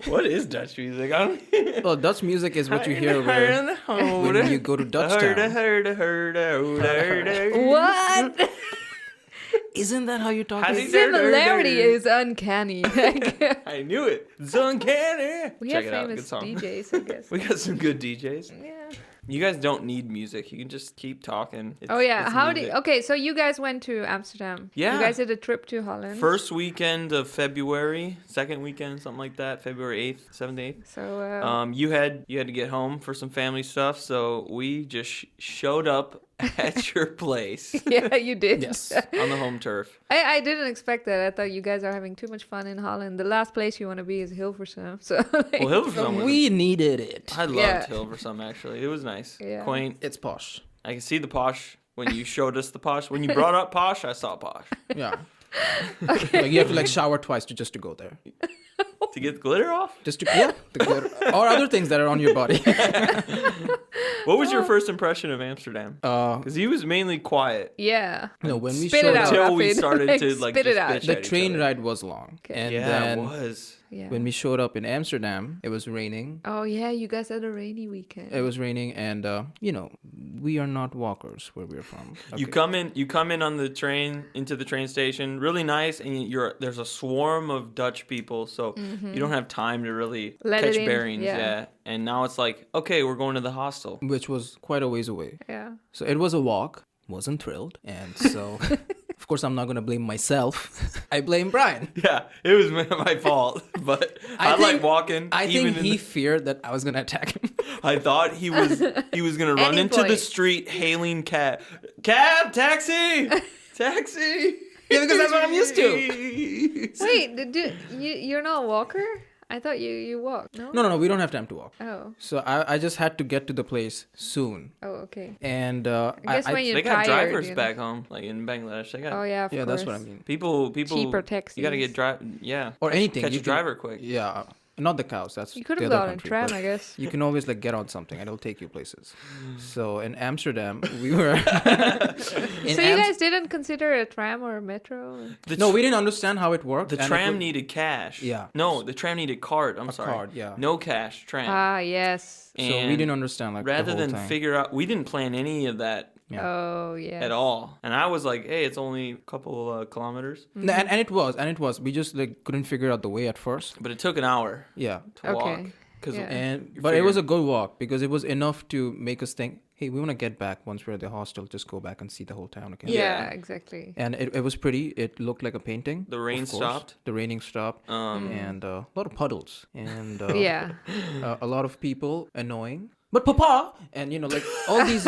What is Dutch music? I don't. Well, Dutch music is what you hear when you go to Dutch town. What? Isn't that how you talk? How The do you- similarity is uncanny. I knew it. It's uncanny. We Check have it out. Good famous song. DJs, I guess. We got some good DJs. Yeah. You guys don't need music. You can just keep talking. Oh yeah. It's How music. did? Okay, so you guys went to Amsterdam. Yeah. You guys did a trip to Holland. First weekend of February, second weekend, something like that. February 8th, 7th, 8th. So You had to get home for some family stuff, so we just showed up at your place yeah, you did. Yes. on the home turf. I didn't expect that. I thought you guys are having too much fun in Holland. The last place you want to be is Hilversum. So like, Well, Hilversum was. We needed it. I loved Yeah. Hilversum actually. It was nice, Yeah. quaint. It's posh. I can see the posh when you showed us the posh. When you brought up posh, I saw posh. Yeah. Like you have to like shower twice to go there. To get the glitter off. Just to or other things that are on your body. What was your first impression of Amsterdam? Uh, Because he was mainly quiet yeah. no, when we Spit it showed out, up, until we Rapid. started to like Spit just it out. bitch the at each train other. ride was long, Okay. and Yeah, then it was. Yeah. when we showed up in Amsterdam, it was raining. Oh yeah, you guys had a rainy weekend. It was raining, and we are not walkers where we're from. You Okay. come in on the train into the train station, really nice, and there's a swarm of Dutch people, so you don't have time to really Let catch it in, bearings. yeah. And now it's like, okay, we're going to the hostel. Which was quite a ways away. Yeah. So it was a walk. Wasn't thrilled, and so of course I'm not gonna blame myself. I blame Brian. Yeah, it was my fault, but I like think- walking. I even think in he the- feared that I was gonna attack him. I thought he was gonna run Any into the point. street hailing cab, taxi, taxi. Yeah, because that's what I'm used to. Wait, you're not a walker? I thought you walk. No. No, we don't have time to walk. Oh. So I just had to get to the place soon, Oh, okay. and I guess when you're They got tired, drivers you know. back home, like in Bangladesh. They got Oh yeah, of yeah, course. that's what I mean. people. Cheaper You gotta get taxis. yeah, Or anything. catch you a can- driver quick. Yeah, not the cows. That's You could the have other gone on country, tram, but I guess. You can always like get on something, and it'll take you places. So in Amsterdam, we were. in So you Am- guys didn't consider a tram or a metro? The No, tr- we didn't understand how it worked. The and it tram was- needed cash. Yeah. No, the tram needed card. I'm A sorry. card, yeah. No cash tram. Ah, yes. So we And didn't understand like the rather whole than thing. figure out, we didn't plan any of that Yeah. Oh, yeah. at all. And I was like, hey, it's only a couple kilometers, No, and it was. We just like couldn't figure out the way at first. but it took an hour Yeah. to walk. Okay. 'Cause Yeah. And You but it was a figure- good walk because it was enough to make us think, hey, we want to get back once we're at the hostel, just go back and see the whole town again. Yeah, Yeah. exactly. And it was pretty. It looked like a painting. The rain of course. stopped. The raining stopped. And a lot of puddles and Yeah. a lot of people annoying. But Papa and like all these.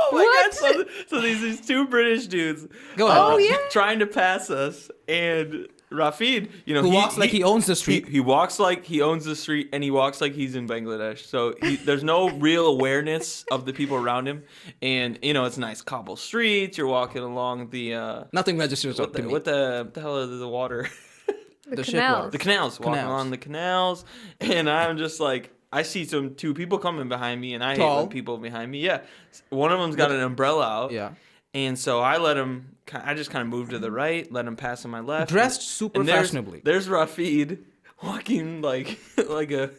Oh my What? god! So these two British dudes. Go ahead. Oh, yeah? Trying to pass us, and Rafid, Who walks like he owns the street. He walks like he owns the street, and he walks like he's in Bangladesh. So there's no real awareness of the people around him. And, it's nice cobble streets. You're walking along the... Nothing registers up to me. What the hell is the water? The shit canals. water. The canals. Walking along the canals. And I'm just like... I see two people coming behind me, and I hate when people behind me. Yeah. One of them's got an umbrella out. Yeah. And so I just kind of moved to the right, let him pass on my left. Dressed super fashionably. There's Rafid walking like a,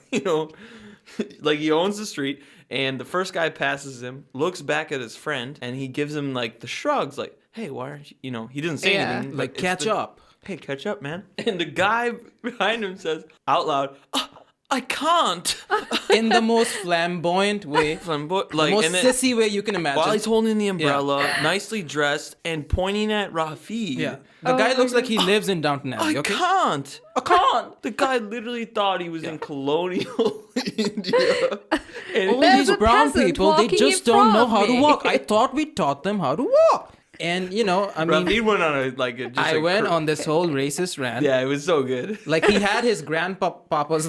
like he owns the street. And the first guy passes him, looks back at his friend, and he gives him like the shrugs, like, hey, why aren't you, he doesn't say anything. Like, catch up. Hey, catch up, man. And the guy behind him says out loud, I can't. In the most flamboyant way. The most sissy way you can imagine. While he's holding the umbrella, nicely dressed, and pointing at Rafid. Yeah. The guy looks like he lives in Downton Abbey, okay? I can't. The guy literally thought he was in colonial India. And all these brown people, they just don't know how to me. walk. I thought we taught them how to walk. And, Rafid went on I went on this whole racist rant. Yeah, it was so good. Like, he had his grandpapa's,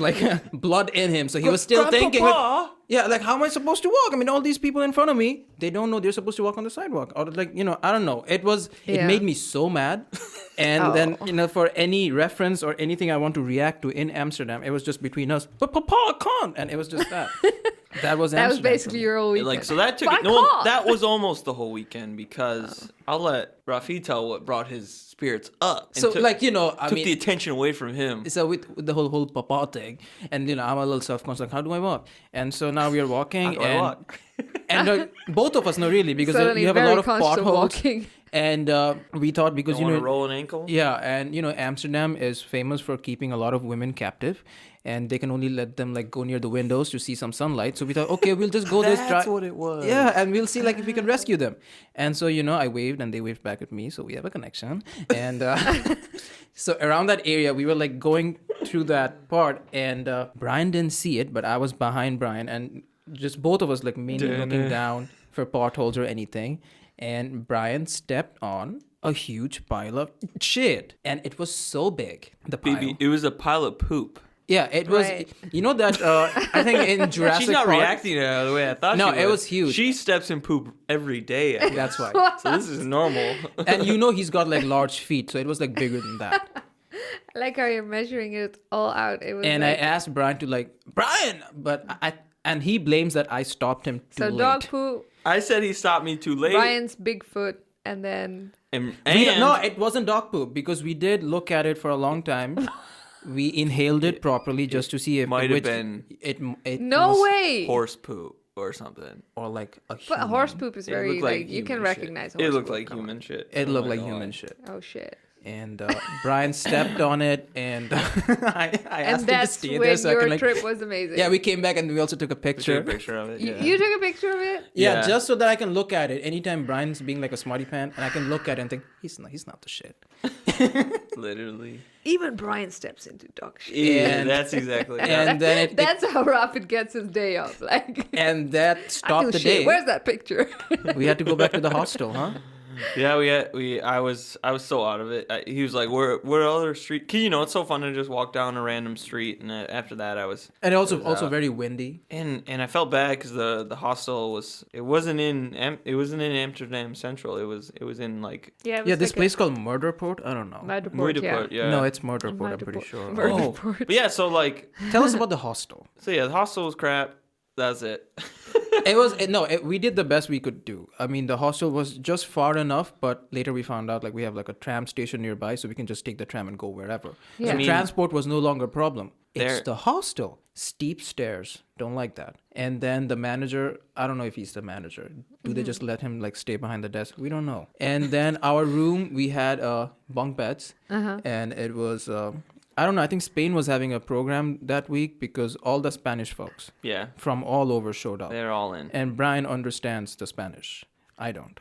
blood in him. So he was still thinking, how am I supposed to walk? I mean, all these people in front of me, they don't know they're supposed to walk on the sidewalk. Or, I don't know. It made me so mad. And then, for any reference or anything I want to react to in Amsterdam, it was just between us. But Papa, I can't. And it was just that. That was That was basically your whole weekend. So that took that was almost the whole weekend, because I'll let Rafid tell what brought his spirits up. So, took the attention away from him. So with the whole papa thing, and I'm a little self-conscious, like, how do I walk? And so now we are walking, and both of us know really, because Suddenly you have a very lot of conscious of potholes. walking. And we thought, because you want to roll an ankle. Yeah, and Amsterdam is famous for keeping a lot of women captive, and they can only let them go near the windows to see some sunlight. So we thought, okay, we'll just go this drive. That's what it was. Yeah, and we'll see if we can rescue them. And so I waved, and they waved back at me, so we have a connection. And so around that area, we were going through that part, and Brian didn't see it, but I was behind Brian, and just both of us mainly looking down for potholes or anything. And Brian stepped on a huge pile of shit, and it was so big. The pile. Baby, it was a pile of poop. Yeah, it was. Right. That I think in Jurassic She's not Park, reacting the way I thought. No, she would. it was huge. She steps in poop every day. I guess. That's why. So this is normal. And he's got large feet, so it was bigger than that. I like how you're measuring it all out. It was And I asked Brian to Brian, but and he blames that I stopped him too late. dog poo. I said he stopped me too late. Brian's Bigfoot, and then No, it wasn't dog poop, because we did look at it for a long time. We inhaled it properly just to see if might have been it no was way horse poop or something. or a But human. horse poop is very looked like you can human recognize. shit. Horse It looked poop. like Come on. human shit. It Oh looked my like God. human shit. Oh shit! And Brian stepped on it, and I asked And him to that's stay when there so I your can trip was amazing. Yeah, we came back and we also took a picture. Took a picture of it. Yeah. You took a picture of it. Yeah, just so that I can look at it anytime Brian's being like a smarty pan, and I can look at it and think he's not the shit. Literally. Even Brian steps into dog shit. Yeah, And- that's exactly. it. And then That's how Rapid gets his day off. and that I feel stopped the shit. day. Where's that picture? We had to go back to the hostel, huh? Yeah, I was so out of it. He was like, "Where other street?" Cause it's so fun to just walk down a random street, and after that, I was. And also out. very windy. And I felt bad because the hostel wasn't in Amsterdam Central. It was in Yeah, This place called Murderport. I don't know. Muiderpoort, yeah. No, it's Murderport. I'm pretty sure. Murderport. But yeah, so Tell us about the hostel. So yeah, the hostel was crap. That's it. We did the best we could do. I mean, the hostel was just far enough, but later we found out we have a tram station nearby, so we can just take the tram and go wherever. Yeah. So transport was no longer a problem. It's There- the hostel. Steep stairs. Don't like that. And then the manager, I don't know if he's the manager. Do they just let him stay behind the desk? We don't know. And then our room, we had bunk beds, and it was. I don't know. I think Spain was having a program that week because all the Spanish folks Yeah, from all over showed up. they're all in. And Brian understands the Spanish. I don't.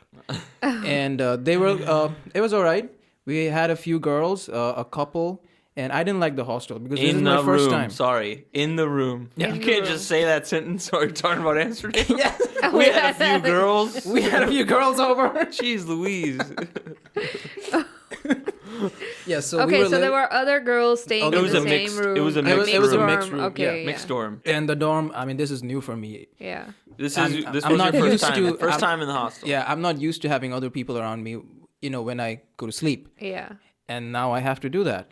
And they were. It was all right. We had a few girls, a couple, and I didn't like the hostel because this is my first time. Sorry, in the room. Yeah. You can't just say that sentence or you're talking about Amsterdam. Yeah. We had a few girls. We had a few girls over. Jeez Louise. Yeah, so we Okay, were so there were other girls staying Oh, in it the was a same mixed- room. it was a a mixed It was a dorm. mixed room, Okay, Mixed dorm. and the dorm. I mean, this is new for me. Yeah. This I'm- was I'm not your first used time. to- First I'm- time in the hostel. Yeah, I'm not used to having other people around me, when I go to sleep. Yeah. And now I have to do that.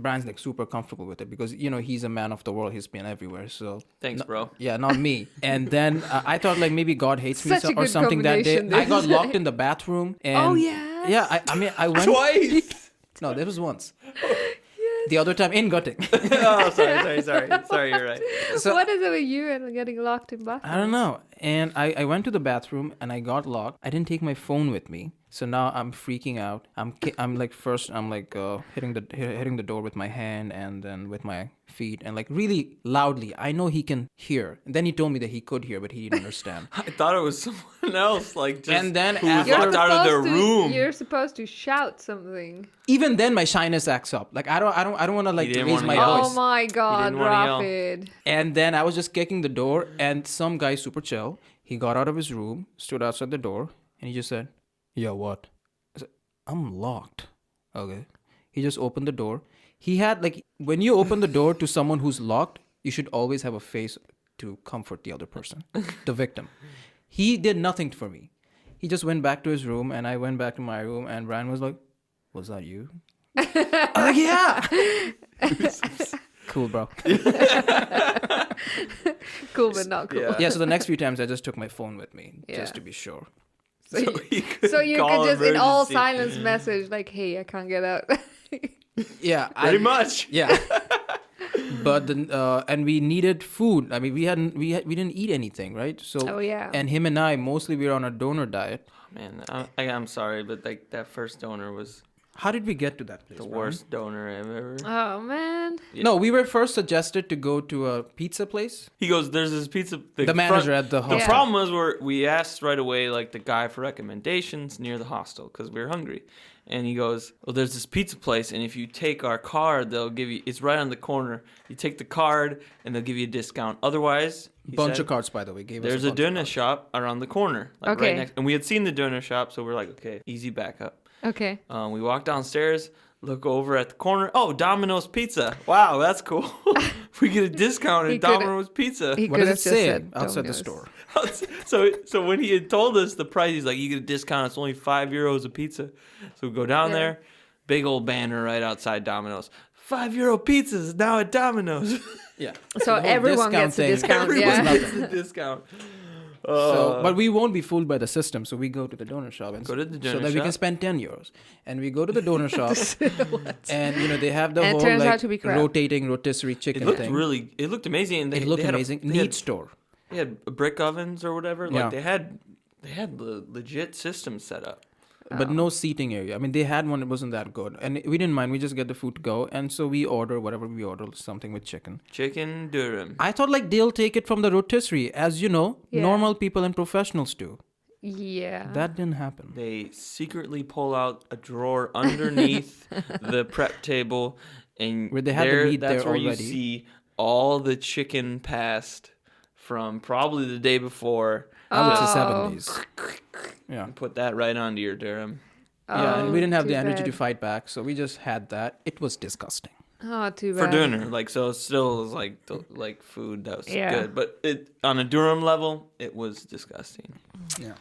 Brian's like super comfortable with it because he's a man of the world. He's been everywhere. So Thanks, bro. yeah, not me. And then I thought like maybe God hates me Such a or good something that day. combination, I this. got locked in the bathroom. And Oh, yes. Yeah, I mean I went Twice. No, there was once. The other time in Gutting. Oh, sorry. You're right. So- What is it with you and getting locked in bathrooms? I don't know. And I went to the bathroom and I got locked. I didn't take my phone with me. So now I'm freaking out. I'm like first I'm like hitting the door with my hand and then with my feet and like really loudly. I know he can hear. And then he told me that he could hear, but he didn't understand. I thought it was someone else, like just And then who was after- locked out of their room. You're supposed to shout something. Even then, my shyness acts up. Like I don't want to like didn't raise wanna my yell. voice. Oh my God, didn't wanna yell. Rapid. And then I was just kicking the door, and some guy, super chill, he got out of his room, stood outside the door, and he just said, "Yeah, what?" I said, "I'm locked." Okay. He just opened the door. He had like when you open the door to someone who's locked, you should always have a face to comfort the other person, the victim. He did nothing for me. He just went back to his room, and I went back to my room, and Brian was like, "Was that you?" I'm like, "Yeah." Cool, bro. Cool, but not cool. Yeah. Yeah, so the next few times I just took my phone with me Yeah. just to be sure. So, you, he could so you call could just in all emergency. silence message like, "Hey, I can't get out." Yeah, Pretty much. Yeah. But then and we needed food. I mean, we didn't eat anything, right? So Oh, yeah. And him and I mostly we were on a donor diet. Man, I'm sorry, but like that first donor was How did we get to that place? the Brian? worst donor I've ever. Oh man. No, we were first suggested to go to a pizza place. He goes, "There's this pizza." The manager at the The hostel. problem was we asked right away, like the guy for recommendations near the hostel because we were hungry, and he goes, "Well, there's this pizza place, and if you take our card, they'll give you. It's right on the corner. You take the card, and they'll give you a discount. Otherwise, he Bunch said, of cards, by the way. Gave there's us a bunch of doner cards. shop around the corner, like Okay. right next. And we had seen the doner shop, so we're like, okay, easy backup. Okay. We walk downstairs, look over at the corner. Oh, Domino's Pizza. Wow, that's cool. We get a discount He at coulda- Domino's Pizza. He What could does have it just say said outside the Domino's. store? So when he had told us the price, he's like, you get a discount. It's only €5 a pizza. So we go down Yeah. there, big old banner right outside Domino's. €5 pizzas now at Domino's. Yeah. So The whole everyone discount gets a thing. discount. Everyone Yeah. gets a discount. So, but we won't be fooled by the system. So we go to the donor shop and Go to the so donor that we can shop. spend €10. And we go to the donor shop, and they have the And it whole turns out like to be crap. rotating rotisserie It chicken looked thing. it looked amazing. And It looked they had amazing. They Neat had, store. they had brick ovens or whatever. Yeah. Like they had the legit system set up. But no seating area. I mean, they had one. It wasn't that good, and we didn't mind. We just get the food to go, and so we order whatever we order, something with chicken. Chicken Durham. I thought like they'll take it from the rotisserie, as you know, Yeah. normal people and professionals do. Yeah. That didn't happen. They secretly pull out a drawer underneath the prep table, and Where they had the there, meat that's there where already. you see all the chicken passed from probably the day before. I would say Oh. 70s. Yeah. Put that right onto your Durham. Yeah, and we didn't have too the energy to bad. fight back, so we just had that. It was disgusting. Oh, too bad. For dinner, like so, it still was like food that was Yeah. good, but it on a Durham level, it was disgusting. Yeah.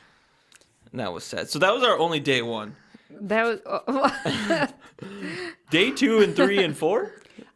And that was sad. So that was our only day one. That was. Day 2 and 3 and 4.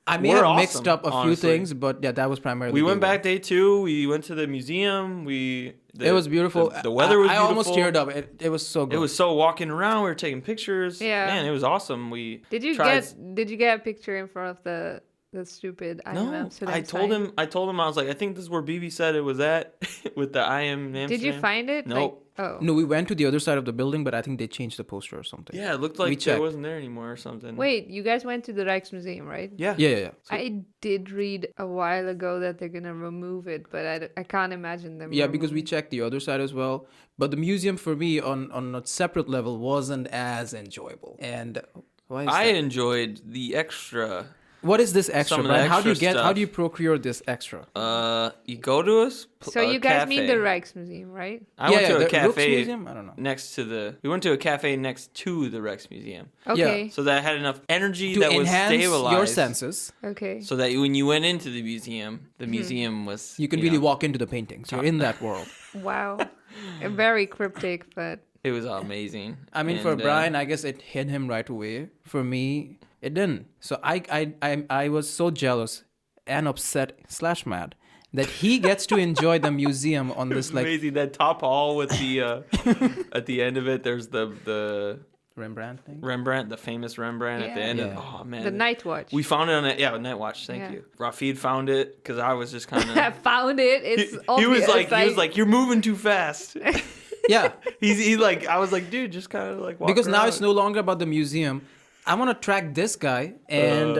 I may We're have mixed awesome, up a few honestly. things, but yeah, that was primarily. We day went one. back day 2. We went to the museum. It was beautiful. The weather was I beautiful. almost teared up. It was so good. It was so walking around. We were taking pictures. Yeah. Man, it was awesome. We Did you tried- get a picture in front of the stupid I am No, Amsterdam I told sign? him. I told him I was like, I think this is where BB said it was at with the I am Amsterdam. Did you find it? Nope. Like, oh. No, we went to the other side of the building, but I think they changed the poster or something. Yeah, it looked We like it checked. wasn't there anymore or something. Wait, you guys went to the Rijksmuseum, right? Yeah. Yeah. I did read a while ago that they're gonna remove it, but I can't imagine them. Yeah, because we removing- checked the other side as well. But the museum for me on a separate level wasn't as enjoyable. And why is I that? enjoyed the extra What is this extra, Some of the Brian? How do you extra how stuff. do you procure this extra? You go to So you guys mean the cafe. Rijksmuseum, right? I went to a the Rijksmuseum? cafe I don't know. next to the. We went to a cafe next to the Rijksmuseum, Okay. so that had enough energy To that was enhance stabilized. your senses, Okay. So that when you went into the museum was. you can really know, walk into the paintings. You're in that world. Wow. Very cryptic, but It was amazing. I mean, for And, Brian, I guess it hit him right away. For me, it didn't. So I was so jealous and upset / mad that he gets to enjoy the museum on this like amazing that top hall with the at the end of it. There's the Rembrandt thing. Rembrandt, the famous Rembrandt at the end. Yeah. Oh man, the Night Watch. We found it on a Night Watch. Thank Yeah. you. Rafid found it because I was just kind I of. found it. It's He was obvious. like, you're moving too fast. Yeah, He like, I was like, dude, just kind of like walk because now around. it's no longer about the museum. I want to track this guy, and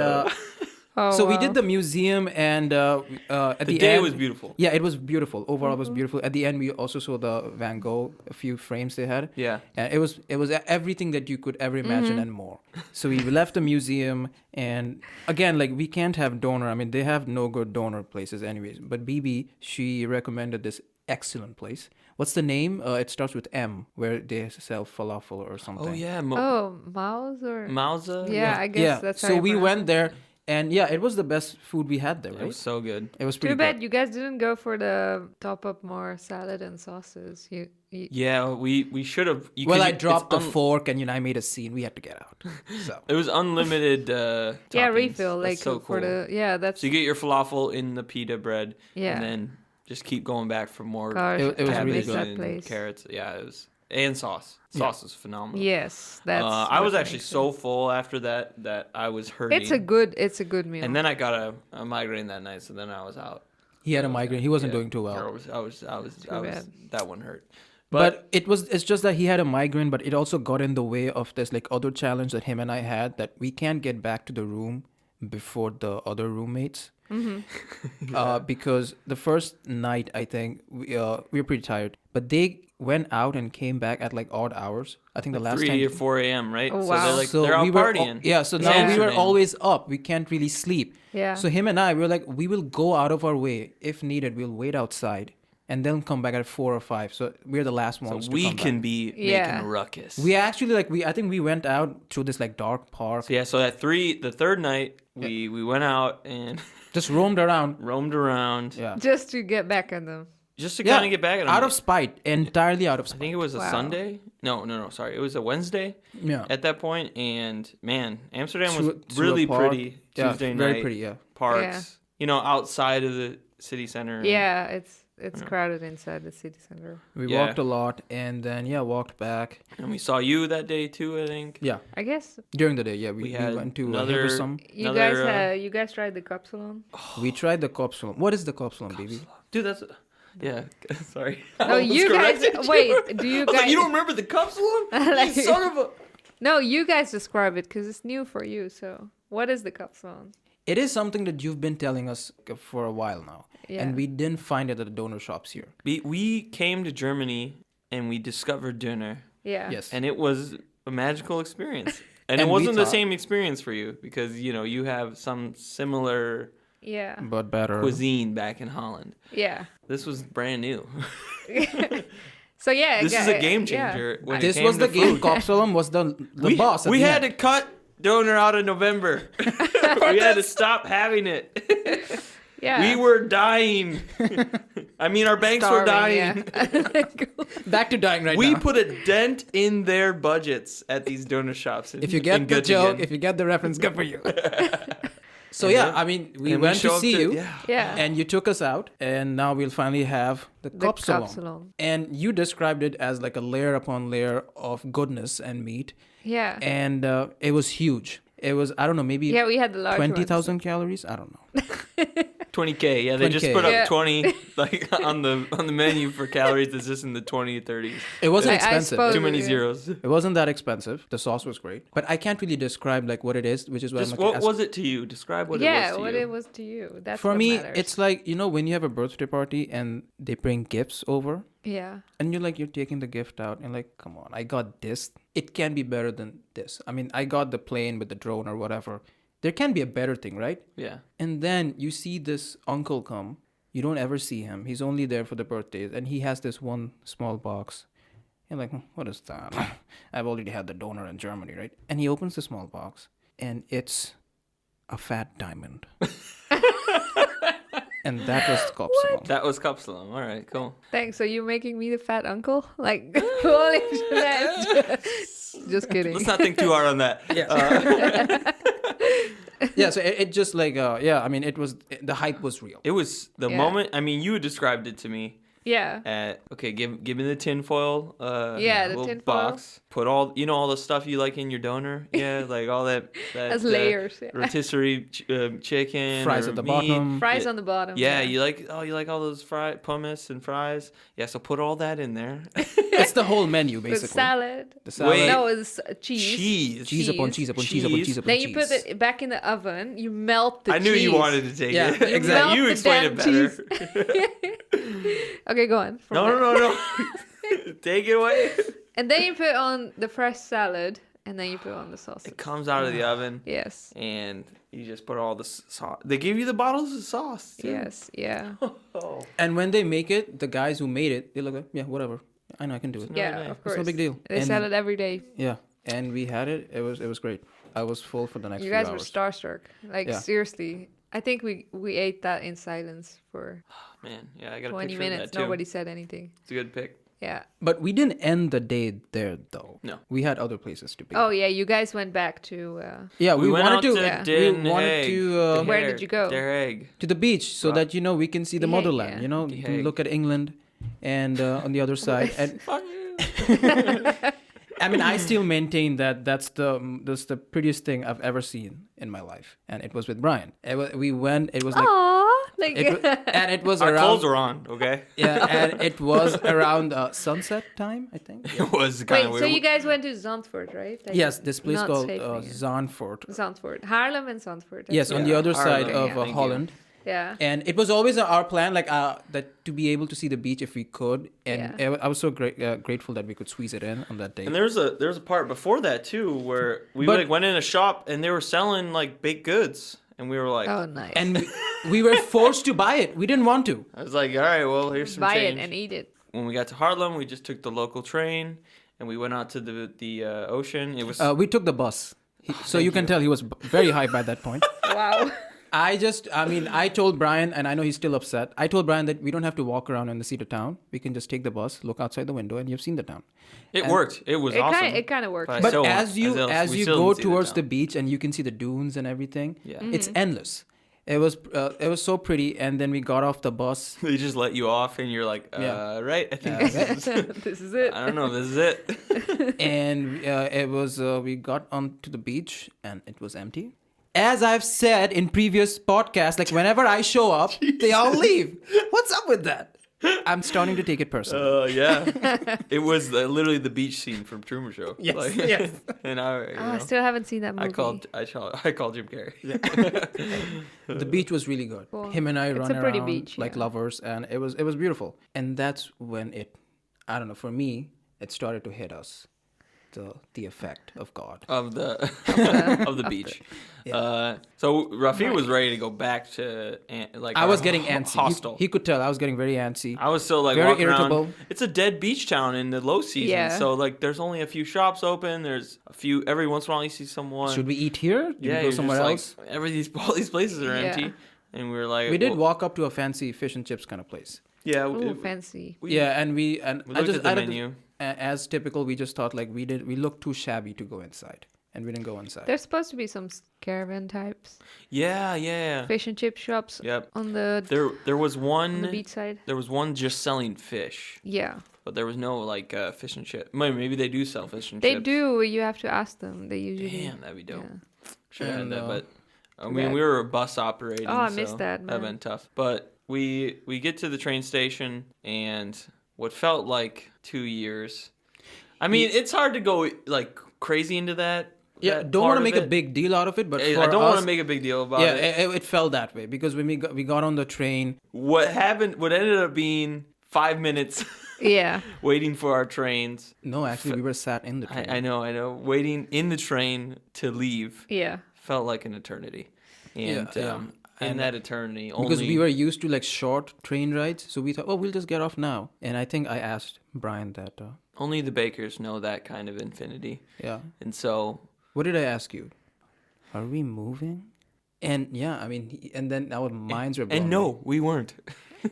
Oh, so we wow. did the museum, and at the day end, was beautiful. Yeah, it was beautiful. Overall, it was beautiful. At the end, we also saw the Van Gogh, a few frames they had. Yeah. And it was everything that you could ever imagine and more. So we left the museum, and again, like we can't have donor. I mean, they have no good donor places, anyways. But BB, she recommended this excellent place. What's the name? It starts with M, where they sell falafel or something. Oh yeah, Mouse or Mauza. yeah, I guess Yeah. that's how So you we pronounce went it. there, and yeah, it was the best food we had there. It Right? was so good. It was pretty Too bad good. you guys didn't go for the top up more salad and sauces. You Yeah, we should have. Well, I dropped the fork, and I made a scene. We had to get out. So It was unlimited. yeah, toppings. refill That's like so for cool. the that's So you get your falafel in the pita bread, Yeah. and then just keep going back for more gosh, It was I really miss good. that and place. carrots. Yeah, it was, and sauce. Sauce is phenomenal. Yes, that's. I was what actually makes so it. full after that I was hurting. It's a good meal. And then I got a migraine that night, so then I was out. he had a migraine. He wasn't Yeah. doing too well. I was bad. that one hurt. But it's just that he had a migraine, but it also got in the way of this like other challenge that him and I had, that we can't get back to the room before the other roommates. Because the first night, I think we were pretty tired, but they went out and came back at like odd hours. I think the last 3 time. or 4 a.m. Right? Oh, So wow. they're like So they're out we were partying. yeah. So It's now we were Amsterdam. always up. We can't really sleep. Yeah. So him and I, we were like, we will go out of our way if needed. We'll wait outside and then come back at 4 or 5. So we're the last ones. So to we come can back. be Yeah. making a ruckus. We actually I think we went out through this like dark park. So yeah, so at the third night, we went out and Just roamed around. roamed around. Yeah. just to get back at them. Just to kind of get back at them. out of spite, entirely out of I spite. think it was a Wow. Sunday. No, sorry. It was a Wednesday Yeah. at that point, and man, Amsterdam was Through a really park. pretty. Yeah, Tuesday very night pretty. Yeah. parks. You know, outside of the city center. Yeah, it's crowded inside the city center. We Yeah. walked a lot, and then walked back. And we saw you that day too, I think. Yeah, I guess during the day. Yeah, we had went to another- Hilversum. you guys tried the kapsalon. We tried the Kopsalon. What is the Kopsalon, baby? Dude, that's yeah. Sorry. No, I almost you guys. corrected you. Wait, do you I was guys? like, you don't remember the Kapsalon? Like- You son of a. No, you guys describe it because it's new for you. So, what is the kapsalon? It is something that you've been telling us for a while now, Yeah. and we didn't find it at the donor shops here. We came to Germany and we discovered dinner, Yeah. Yes, and it was a magical experience. And, And it we wasn't the thought- same experience for you because you have some similar Yeah. but better. cuisine back in Holland. Yeah. This was brand new. So yeah, This is a game yeah. changer. When it This came was to the game. food. Kopsalon was the boss. At We the had end. to cut donor out of November. We had to stop having it. Yeah. We were dying. I mean, our banks were dying. Yeah. back to dying right We now. put a dent in their budgets at these donor shops. If you get the joke, if you get the reference, good for you. So And yeah, then- I mean, we and went show to up see you, Yeah. Yeah. and you took us out, and now we'll finally have the The Kopsalon. kapsalon. And you described it as like a layer upon layer of goodness and meat, Yeah. and it was huge. It was, I don't know, maybe Yeah, we had the large 20,000 calories. I don't know. 20K. Yeah, they just 20K. put up Yeah. 20 like on the menu for calories. It's just in the 20 30s. It wasn't I expensive. suppose- Too many yeah. zeros. It wasn't that expensive. The sauce was great, but I can't really describe like what it is, which is why Just I'm like, what was it to you? Describe what Yeah, it was to what you. it was to you. That's for what me, matters. it's like, when you have a birthday party and they bring gifts over, yeah. and you're taking the gift out and like, come on, I got this. It can be better than this. I mean, I got the plane with the drone or whatever. there can be a better thing, right? Yeah. And then you see this uncle come. You don't ever see him. He's only there for the birthdays, and he has this one small box. You're like, what is that? I've already had the donor in Germany, right? And he opens the small box, and it's a fat diamond. And that was Kopsalon. That was Kapsalon. All right, cool. Thanks. So you're making me the fat uncle? Like, holy shit. Just kidding. Let's not think too hard on that. Yeah, so it just like, I mean, the hype was real. It was the moment. I mean, you described it to me. Yeah. Okay, give me the tinfoil. The little tinfoil. box. Put all all the stuff you like in your donor. Yeah, like all that. As layers. Yeah. Rotisserie chicken. Fries or at the meat. bottom. Fries on the bottom. Yeah, you like all those hummus and fries. Yeah, so put all that in there. It's the whole menu, With basically. salad. The salad. Wait. No, it's cheese. Cheese. Cheese upon cheese upon cheese upon Cheese. cheese upon Then cheese. you put it back in the oven. You melt the I cheese. knew you wanted to take Yeah, it. exactly. You Melt the explained it damn better. Okay, go on. From there. No. Take it away. And then you put on the fresh salad, and then you put on the sausage. It comes out of the oven, Yes. and you just put all the sauce. They give you the bottles of sauce. Too. Yes. Yeah. Oh. And when they make it, the guys who made it, they look like, yeah, whatever. I know I can do it. Yeah. day. Of It's course. no big deal. They And- sell it every day. Yeah, and we had it. It was great. I was full for the next You few guys were hours. starstruck. Like Yeah. seriously. I think we ate that in silence for Man, yeah, I got a 20 picture of minutes. that too. Nobody said anything. It's a good pick. Yeah. But we didn't end the day there, though. No. We had other places to be. Oh yeah, you guys went back to yeah, we went wanted out to. to Yeah. Den We wanted Haag. to, Den Where did Haag. you go? Den Haag. to the beach so that we can see the The Hague, motherland. yeah. You know, The you can Hague. look at England, and on the other side. And Fuck you. I mean, I still maintain that that's the prettiest thing I've ever seen in my life, and it was with Brian. We went. It was like. Aww. Like And it was Our around. clothes were on, okay? Yeah, and it was around sunset time, I think. It was kind Wait, of so weird. you guys went to Zandvoort, right? Like, Yes, this place not called Scheveningen. Zandvoort. Zandvoort. Haarlem and Zandvoort. That's Yes, on right. the other Haarlem, side of yeah. Thank you. Holland. Yeah. And it was always our plan, like that to be able to see the beach if we could. And Yeah. I was so grateful that we could squeeze it in on that day. And there was a part before that too where we But- like went in a shop and they were selling like baked goods and we were like, Oh, nice. And we were forced to buy it. We didn't want to. I was like, all right, well here's some buy change. it and eat it. When we got to Haarlem, we just took the local train and we went out to the ocean. It was We took the bus. So you can tell he was very hyped by that point. Wow. I told Brian, and I know he's still upset. I told Brian that we don't have to walk around and see the town. We can just take the bus, look outside the window, and you've seen the town. it worked. It was awesome. It kind of works. But I But still want- as you we still go didn't see towards the town. beach and you can see the dunes and everything, Yeah. it's endless. It was so pretty, and then we got off the bus. They just let you off and you're like, Yeah. right, I think this is, This is it. I don't know if this is it. And it was we got onto the beach and it was empty. As I've said in previous podcasts, like whenever I show up, they all leave. What's up with that? I'm starting to take it personally. Yeah. It was literally the beach scene from Truman Show. Yes, yes. And I still haven't seen that movie. I called Jim Carrey. The beach was really good. Cool. Him and I It's run a pretty around beach, like yeah. lovers, and it was beautiful. And that's when I don't know, for me, it started to hit us. The effect of God. of the beach. So Rafi was ready to go back to I was getting antsy. hostel. He could tell I was getting very antsy. I was still like very walking irritable. around. It's a dead beach town in the low season, Yeah. so like there's only a few shops open. There's a few every once in a while you see someone. Should we eat here? Do yeah, we you're go somewhere just else? like all these places are Yeah. empty, and we were like, We did well, walk up to a fancy fish and chips kind of place. Yeah, Ooh, fancy. Yeah, and we we looked at the menu. As typical, we just thought like we looked too shabby to go inside, and we didn't go inside. There's supposed to be some caravan types, Yeah. fish and chip shops Yep. on the There was on one. the beach side. There was one just selling fish, Yeah, but there was no like fish and chip. Maybe they do sell fish and they chips. do. You have to ask them. They usually. Damn, that'd be dope. Yeah. Should have had And, that, but I Too mean, bad. we were bus operating. Oh, I so missed that, That'd man. been tough. But we get to the train station, and what felt like 2 years. I mean, it's hard to go like crazy into that. Yeah, that don't part want to of make a it. big deal out of it, but I for don't want us, to make a big deal about yeah, it. it felt that way because when we got on the train, What happened? What ended up being 5 minutes Yeah. waiting for our trains. no, actually we were sat in the train. I know, waiting in the train to leave. Yeah. felt like an eternity. And in And that eternity, because only we were used to like short train rides, so we thought, oh, we'll just get off now. And I think I asked Brian that. only the bakers know that kind of infinity. Yeah. And so, What did I ask you? Are we moving? And yeah, I mean, and then our minds were blown. and no, we weren't.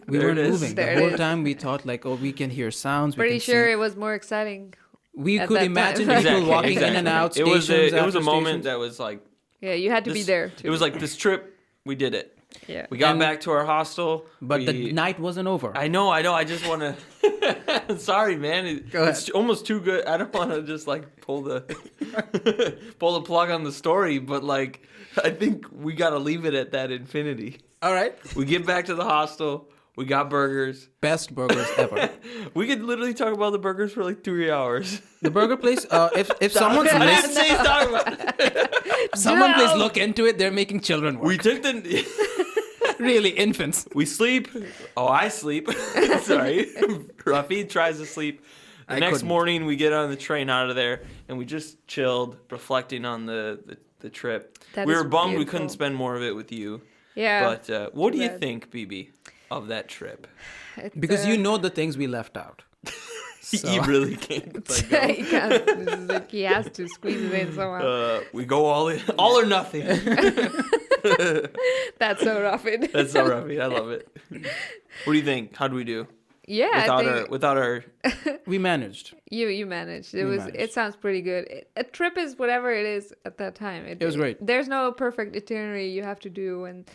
we There weren't it is. moving. There The it whole is. time we thought like, oh, we can hear sounds. Pretty we can sure see. it was more exciting. We at could that imagine time. people walking in and out. It was Stations it was a after moment stations. that was like Yeah, you had to be this- there too. It was like this trip, we did it. yeah. We got And- back to our hostel. But the we- night wasn't over. I know. I just want to. Sorry, man. Go ahead. It's almost too good. I don't want to just like pull the plug on the story, but like I think we got to leave it at that infinity. All right. We get back to the hostel. We got burgers. Best burgers ever. We could literally talk about the burgers for like 3 hours. The burger place. If someone's I didn't listening, say talk about it. someone please No. look into it. They're making children work. We took the. Really, infants. We sleep. Oh, I sleep. Sorry. Rafi tries to sleep. The I next couldn't. morning, we get on the train out of there, and we just chilled, reflecting on the trip. That We is were bummed we beautiful. couldn't spend more of it with you. Yeah. But what do you Glad. think, BB, of that trip? It, Because you know the things we left out. So- You really can't. Like, go. he can't. It's like he has to squeeze it in somehow. We go all or nothing. That's so rough. That's so Rafi. I love it. What do you think? How do we do? Yeah, I think Without our We managed. you managed. It We was. managed. It sounds pretty good. A trip is whatever it is at that time. It was great. There's no perfect itinerary you have to do, and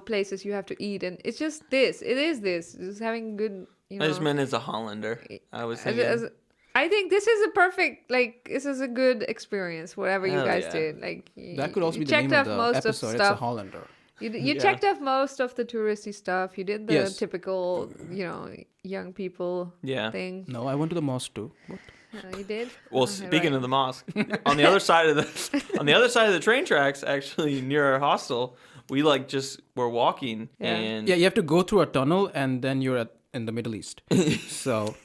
places you have to eat, and it's just this. It is this. Just having good. I just meant as a Hollander. I was thinking. I think this is a perfect, this is a good experience, whatever you Hell guys yeah. did. That could also you be the checked name off of the most episode. of It's a stuff. Hollander. You Yeah. checked off most of the touristy stuff. You did the Yes. typical, young people Yeah. thing. No, I went to the mosque too. What? You did. Well, speaking of the mosque, on the other side of the train tracks, actually near our hostel, we just were walking Yeah. and Yeah, you have to go through a tunnel and then you're in the Middle East. So,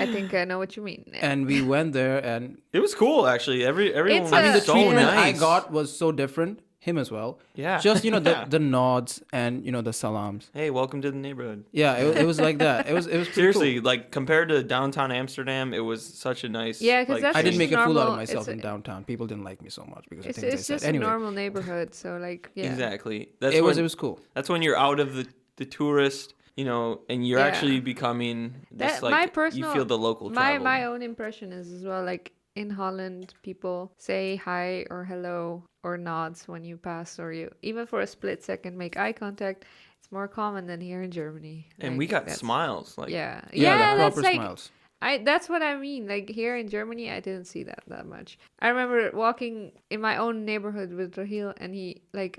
I think I know what you mean. and we went there and it was cool actually. Everyone It's was I mean, the so treatment nice. I got was so different. Him as well. Yeah. Just, Yeah. the nods and, the salams. Hey, welcome to the neighborhood. Yeah, it was like that. It was pretty Seriously, cool. compared to downtown Amsterdam, it was such a nice. Yeah, 'cause that's I didn't just make a fool out of normal. myself It's in a- downtown. People didn't like me so much because of It's things I just said. a Anyway, normal neighborhood, so yeah. Exactly. it was cool. That's when you're out of the tourist, and you're Yeah. actually becoming this That- my you personal- feel the local My travel. my own impression is as well, in Holland, people say hi or hello or nods when you pass, or you even for a split second make eye contact. It's more common than here in Germany. And we got that's- smiles. Yeah, Yeah, the that's proper smiles. That's what I mean. Here in Germany, I didn't see that much. I remember walking in my own neighborhood with Rahil, and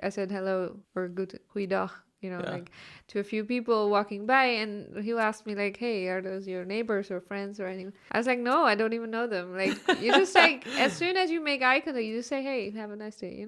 I said hello or goeiedag, to a few people walking by, and he'll ask me hey, are those your neighbors or friends or anything? I was like, no, I don't even know them. You just as soon as you make eye contact, you just say, hey, have a nice day,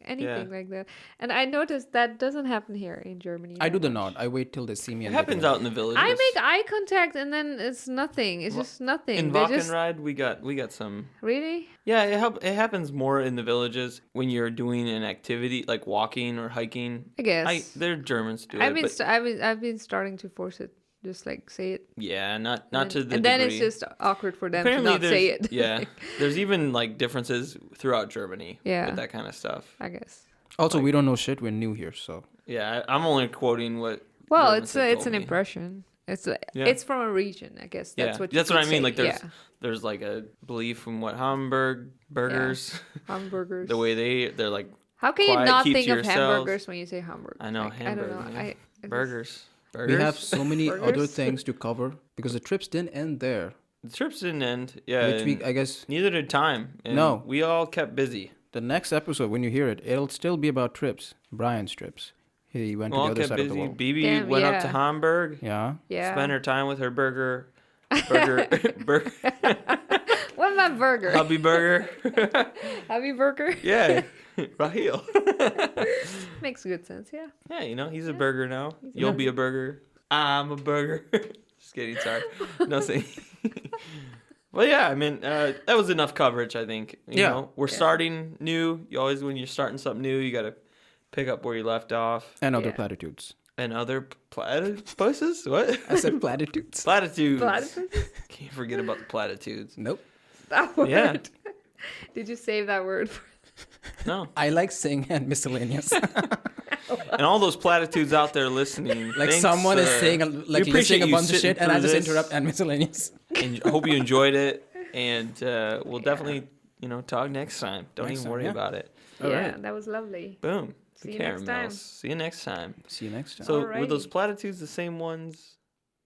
anything like that. And I noticed that doesn't happen here in Germany. I do that the much. nod. I wait till they see me. It and happens make a out in the villages. I make eye contact and then it's nothing. It's just nothing. in They just Valkenride, we got some. really. Yeah, it happens more in the villages when you're doing an activity like walking or hiking. I guess. They're Germans do I've it, been but I've been starting to force it. Just say it. yeah, not and, to the and degree. then it's just awkward for them Apparently to not there's, say it. Yeah, there's even differences throughout Germany Yeah. with that kind of stuff. I guess. Also, we don't know shit. We're new here, so. Yeah, I'm only quoting what. Well, Germans have it's told an me. impression. It's Yeah. it's from a region, I guess. That's Yeah, what. that's you what could I mean. say. There's a belief in what Hamburg burgers, Hamburgers. the way they're like How can you quiet, not keep think to of yourselves. hamburgers when you say Hamburg? I know, I don't hamburger, know. yeah. I just- burgers. We have so many other Burgers? things to cover because the trips didn't end there. The trips didn't end. Yeah, Which we, and I guess, neither did time. And No. we all kept busy. the next episode, when you hear it, it'll still be about trips. Brian's trips. He went We to all the other kept side of the busy. world. BB Damn, went up to yeah. Hamburg. Yeah. Yeah. Spent her time with her burger. Burger. What about burger? Hubby burger. Hubby burger. Yeah. Raheel. Makes good sense. Yeah. Yeah, he's a burger now. He's a You'll burger. be a burger. I'm a burger. Just kidding, sorry. Nothing. Well, yeah, I mean, that was enough coverage, I think. You Yeah. know, we're starting new. You always, when you're starting something new, you got to pick up where you left off. And other Yeah. platitudes. And other platypuses? What? I said platitudes. Platitudes. Platypus? Can't forget about the platitudes. Nope. That word. Yeah. Did you save that word? No. I like saying and miscellaneous. And all those platitudes out there listening. Like thanks, someone is saying, we like appreciate listing a you bunch of sitting shit, and I through just this. interrupt and miscellaneous. And I hope you enjoyed it. And we'll definitely, talk next time. Don't Next even time, worry yeah. about it. All Yeah, right. that was lovely. Boom. See The you next time. caramels. See you next time. See you next time. So were those Alrighty. platitudes the same ones?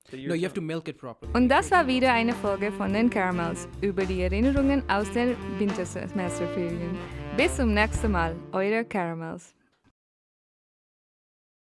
That no, you have to milk it properly. Und das war wieder eine Folge von den Caramels über die Erinnerungen aus den Wintersemesterferien. Bis zum nächsten Mal, eure Caramels.